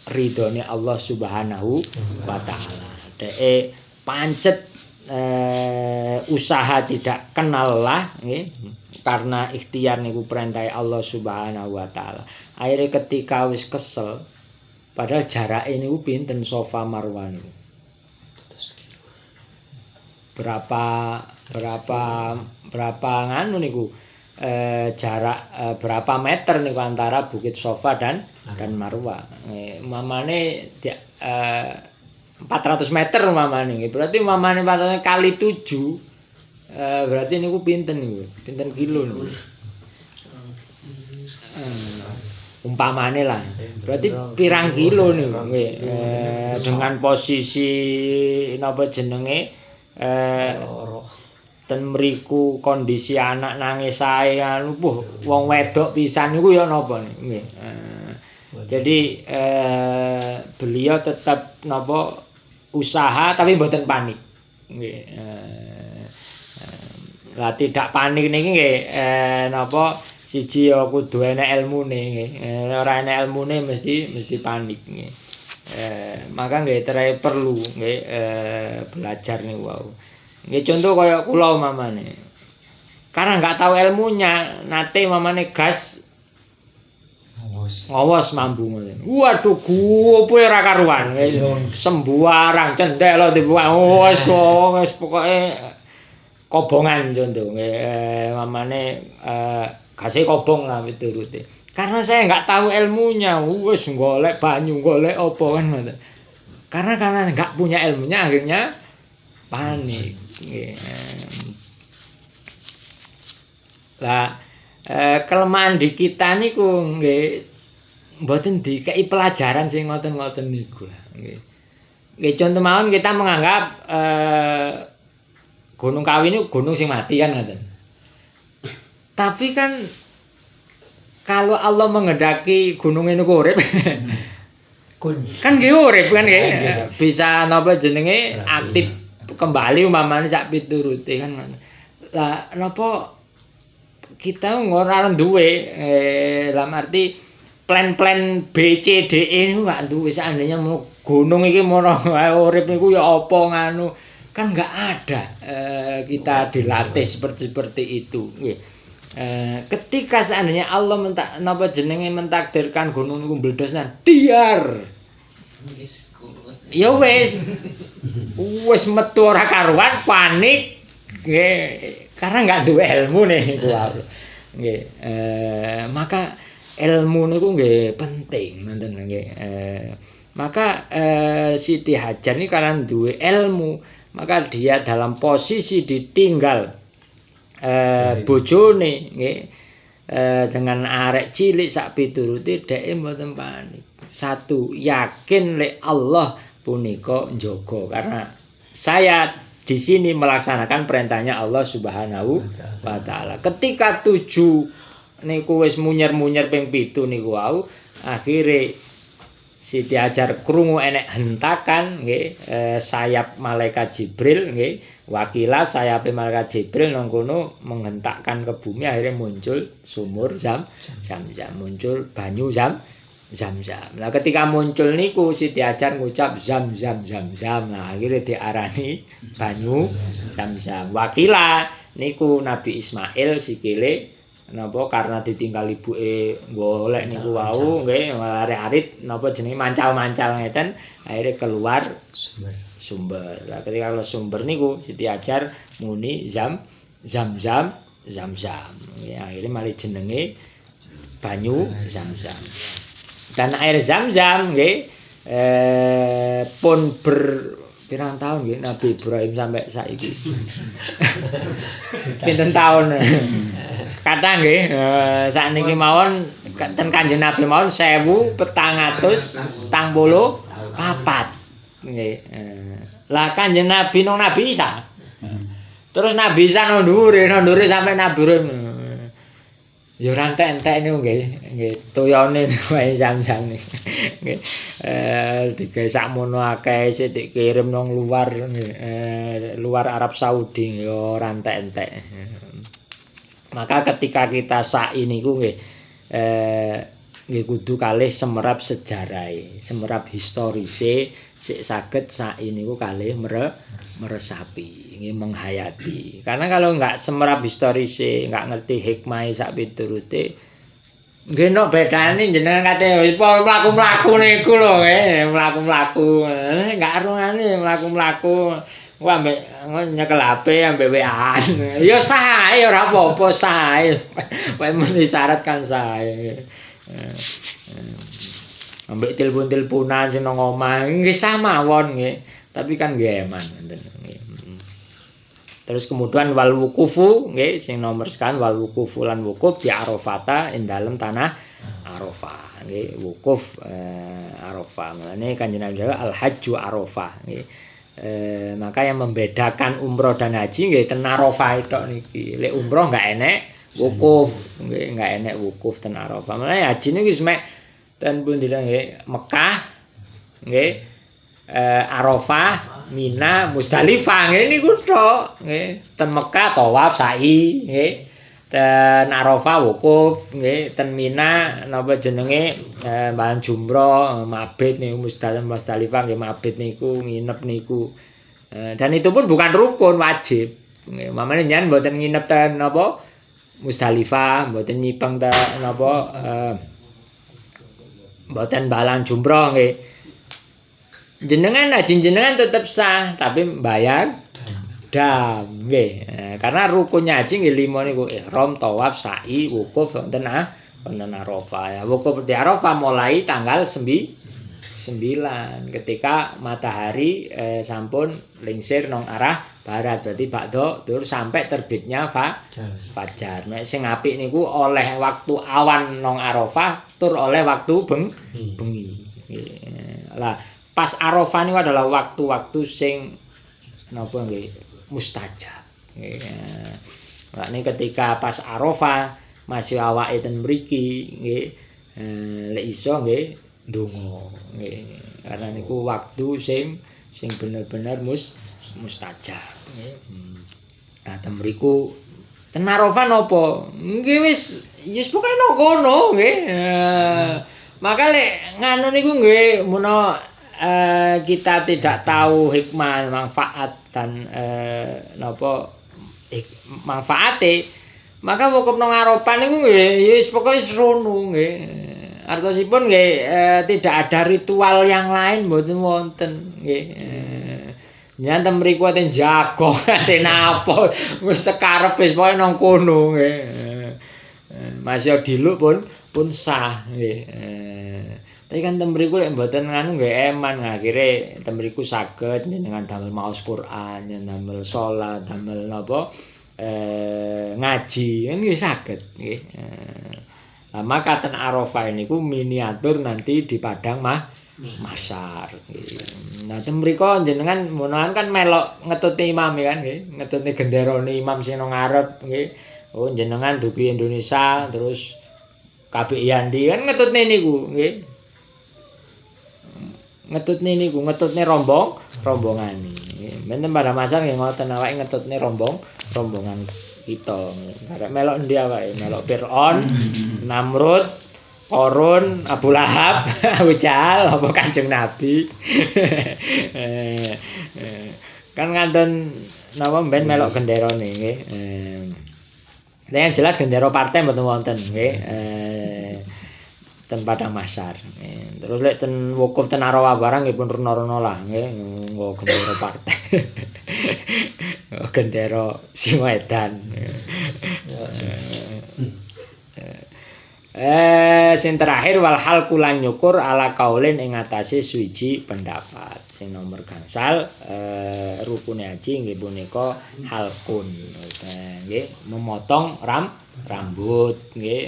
ridhone Allah Subhanahu wa taala. Deke pancet usaha tidak kenal lah nggih, karena ikhtiar niku perintah Allah Subhanahu wa taala. Akhirnya ketika wis kesel, padahal jarake niku pinten Safa Marwah niku. Berapa nganu niku jarak berapa meter niku antara Bukit Safa dan Marwah. Mamane 400 meter umpamane nggih. Berarti umpamane 400 kali 7 berarti niku pinten niku? Pinten kilo niku? Umpamane lah. Berarti pirang kilo niku nggih. Dengan posisi napa jenenge ten mriku kondisi anak nangis sae anu wong wedok pisan niku ya napa nggih. Jadi beliau tetap napa usaha tapi mboten panik. Nggih. Lah tidak panik niki nggih napa siji ya kudu enek ilmune nggih. Ora enek ilmune mesti panik nggih. Maka nggih perlu nggih belajar niku wau. Nggih contoh kaya kula mamane. Karena nggak tahu ilmunya, nate mamane gas ngawas mambu ngoten. Waduh gupe ora karuan. Sembuarang cendhek dibuka. Wis pokoke kobongan contoh nggih. Mamane gase kobong lah miturute. Karena saya nggak tahu ilmunya, wis golek banyu, golek apa kan ngoten. Karena nggak punya ilmunya akhirnya panik. Lah kelemahan di kita niku nggih mboten dikei pelajaran sing ngoten-ngoten niku lah nggih. Nggih contoh mawon kita menganggap Gunung Kawi ini gunung sing mati kan ngoten. Tapi kan kalau Allah menghendaki gunung ini urip kan nggih urip kan nggih. Bisa napa jenenge aktif kembali umpamane sak piturute kan. Lah napa kita ora duwe dalam arti plan-plan B C D E niku gak duwe. Seandainya mau gunung iki mono urip niku ya apa nganu kan enggak ada. Kita dilatih seperti itu nggih. Ketika seandainya Allah mentakdirkan gunung niku meledos diar. Ya wis metu ora karuan panik nggih karena enggak duwe ilmu niku nggih. Maka ilmu niku nggih penting ngoten nggih. Maka Siti Hajar ini karena duwe ilmu, maka dia dalam posisi ditinggal bojone nggih dengan arek cilik sak piturute dhek mboten panik. Satu, yakin lek Allah punika njaga karena saya di sini melaksanakan perintahnya Allah Subhanahu wa taala. Ketika 7 niku wis munyer-munyer ping 7 niku wau akhire Siti Hajar krungu enek hentakan nggih sayap malaikat Jibril nggih wakila sayape malaikat Jibril nang kono menghentakkan ke bumi akhirnya muncul sumur Zam-Zam muncul banyu Zam-Zam. Lah ketika muncul niku Siti Hajar ngucap Zam-Zam Zam-Zam. Nah akhirnya diarani banyu Zam-Zam. Wakila niku Nabi Ismail sikile napa karena ditinggal ibuke golek niku wau nggih arit napa jenenge mancal-mancal ngeten akhirnya keluar sumber. Lah ketika keluar sumber niku Siti Hajar muni Zam-Zam. Ya akhirnya malah jenenge banyu Zam-Zam. Dan air Zam-Zam nggih pun pirang tahun nggih Nabi Ibrahim sampai saiki. Pinten tahun. Kata nggih sakniki mawon ten Kanjeng Nabi mawon 1484 nggih. Lah Kanjeng Nabi nang Nabi Isa. Terus Nabi Isa nang dhuwure sampai Nabi Ibrahim. Ya ora entek-entek niku nggih toyone wae Zam-Zam nggih. Digawe sakmono akeh sik dikirim nang luar luar Arab Saudi ya ora entek-entek. Maka ketika kita sa'i niku nggih kudu kalih semerap sejarah, semerap historise sik saged sa'i niku kalih meresapi, nggih menghayati. Karena kalau enggak semerap historise, enggak ngerti hikmahe sak piturute nggih nok bedane jenengan kate mlaku-mlaku niku lho nggih, mlaku-mlaku. Enggak arungane mlaku-mlaku. Wah ambek nyekel HP ambek WA-an. Ya sae ora apa-apa sae. Wae muni syarat kan sae. Ambek telepon-teleponan sing nang omah nggih samawon nggih. Tapi kan nggih eman ngoten nggih. Terus kemudian wal wukufu nggih sing nomor sekan wal wukufu lan wukuf di Arafata ing dalem tanah Arafah nggih wukuf Arafah. Mulane Kanjeng Nabi al hajju Arafah nggih. Maka yang membedakan umroh dan haji nggih ten Arafah tok niki. Lek umroh enggak enek wukuf, nggih enggak enek wukuf ten Arafah. Mulane haji niku wis mek ten pundi nggih Mekah nggih Arafah, Mina, Musdalifah nggih niku tok nggih. Ten Mekah tawaf sa'i nggih. Ten Arafah wukuf nggih, ten Mina napa jenenge bahan jumroh, mabit niku Musdalifah nggih mabit niku nginep niku. Dan itu pun bukan rukun wajib. Nggih, mamane nyen mboten nginep ten napa Musdalifah, mboten nyipeng ten napa mboten balang jumroh nggih. Jenengan haji jenengan tetap sah tapi bayar dam nggih. Karena rukunnya haji nggih 5 niku ihram, tawaf, sa'i, wukuf wonten Arafah. Ya, wukuf di Arafah mulai tanggal 9 ketika matahari sampun lingsir nang arah barat. Berarti ba'da tur sampai terbitnya fajar. Nek sing apik niku oleh waktu awan nang Arafah tur oleh waktu bengi. Lah pas Arafah niku adalah waktu-waktu sing napa nggih mustajab. Nah, ini ketika pas Arafah masih awake ten mriki nggih lek iso nggih ndonga nggih. Karena niku waktu sing bener-bener mustajab nggih. Nah, ten mriku ten Arafah napa? Nggih wis pokoke nang kono nggih. Maka lek nganu niku nggih menawa kita tidak tahu hikmah manfaat dan manfaate maka wukuf nang Arafah niku nggih wis pokoke serono nggih. Artosipun nggih tidak ada ritual yang lain mboten wonten nggih. Nyanten mriku ate jago ate napa wis sekarep wis pokoke nang kono nggih. Masih diluk pun sah nggih. Tapi kan temriku lek mboten nganu nggih eman akhire temriku saged dengan damel maos Quran, damel salat, damel napa ngaji nggih saged nggih. Nah, maka ten Arafah niku miniatur nanti di padang masyar nggih. Nah, temriko jenengan menawan kan melok ngetuti imam kan nggih, ngetuti genderane imam sing nang ngarep nggih. Oh jenengan dupi Indonesia terus KBI Andi kan ngetutne niku nggih. ngetutne niku, ngetutne rombongan. Menten pada masar nggih ngoten awake ngetutne rombongan kita. Karek melok endi awake? Melok Fir'aun, Namrud, Korun, Abu Lahab, Abu Jahal, apa Kanjeng Nabi. Kan ngantun napa mben melok genderane nggih. Yang jelas gendera partai mboten wonten nggih. Ten Padang Masar. Terus lek ten wukuf ten Arawa barang nggih pun rena-rena lah nggih nggo gendera partai. Gendera Singoedan. Sing terakhir wal hal kulan nyukur ala kaulin ing atase suwiji pendapat. Sing nomor gangsal rukune haji nggih punika halkun. Nggih memotong rambut nggih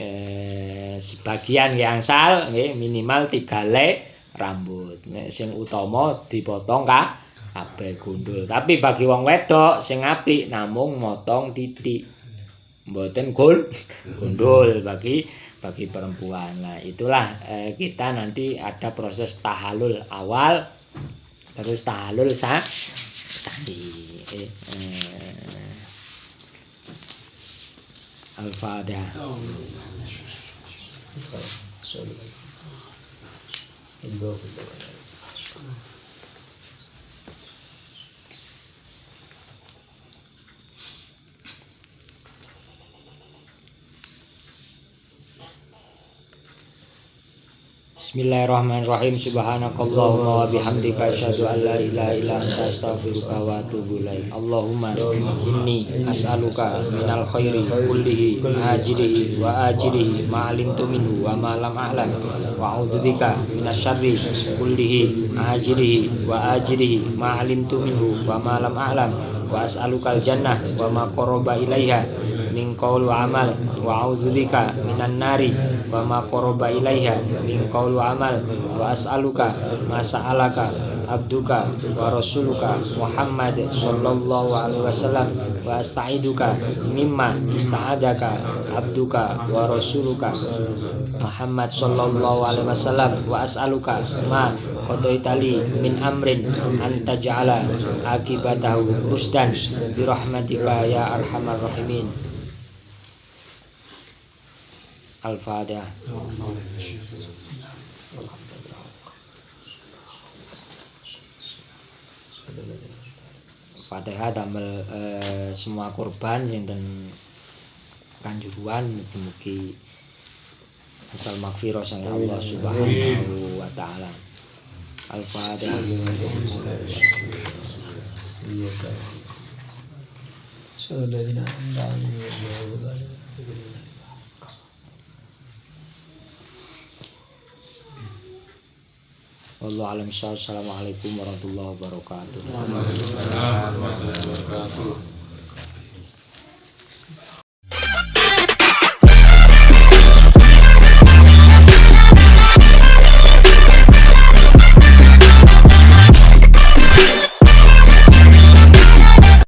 sebagian nggih angsal nggih minimal 3 helai rambut. Nek sing utama dipotong kabeh gundul. Tapi bagi wong wedok sing apik namung motong titik. Mboten gundul bagi perempuan. Nah, itulah kita nanti ada proses tahalul awal terus tahalul sani. Al-Fatihah. Bismillahirrahmanirrahim. Subhanakallahumma wa bihamdika asyhadu an la ilaha illa anta astaghfiruka wa atubu ilaik. Allahumma inni as'aluka minal khairi kullihi ajilihi wa ajilihi ma 'alimtu minhu wa ma lam a'lam wa a'udzubika minasyarri kullihi ajilihi wa ajilihi ma 'alimtu minhu wa ma lam a'lam wa as'alukal jannah wa ma qaraba ilaiha min qaul wa amal wa a'udzubika minan nari wa ma qaraba ilaiha min qaul wa amal wa as'aluka ma sa'alaka abduka wa rasuluka Muhammad sallallahu alaihi wasallam wa asta'iduka mimma ista'adaka abduka wa rasuluka Muhammad sallallahu alaihi wasallam wa as'aluka ma qadaitali min amrin anta ja'ala akibatahu rusdan bi rahmatika ya arhamar rahimin. Al-Fatihah. Fatihah damel semua kurban sinten kanjuruhan mugi-mugi asal maghfirah sang Allah Subhanahu wa taala. Al-Fatihah. Wallahu a'lam. Assalamualaikum warahmatullahi wabarakatuh. Waalaikumsalam warahmatullahi wabarakatuh.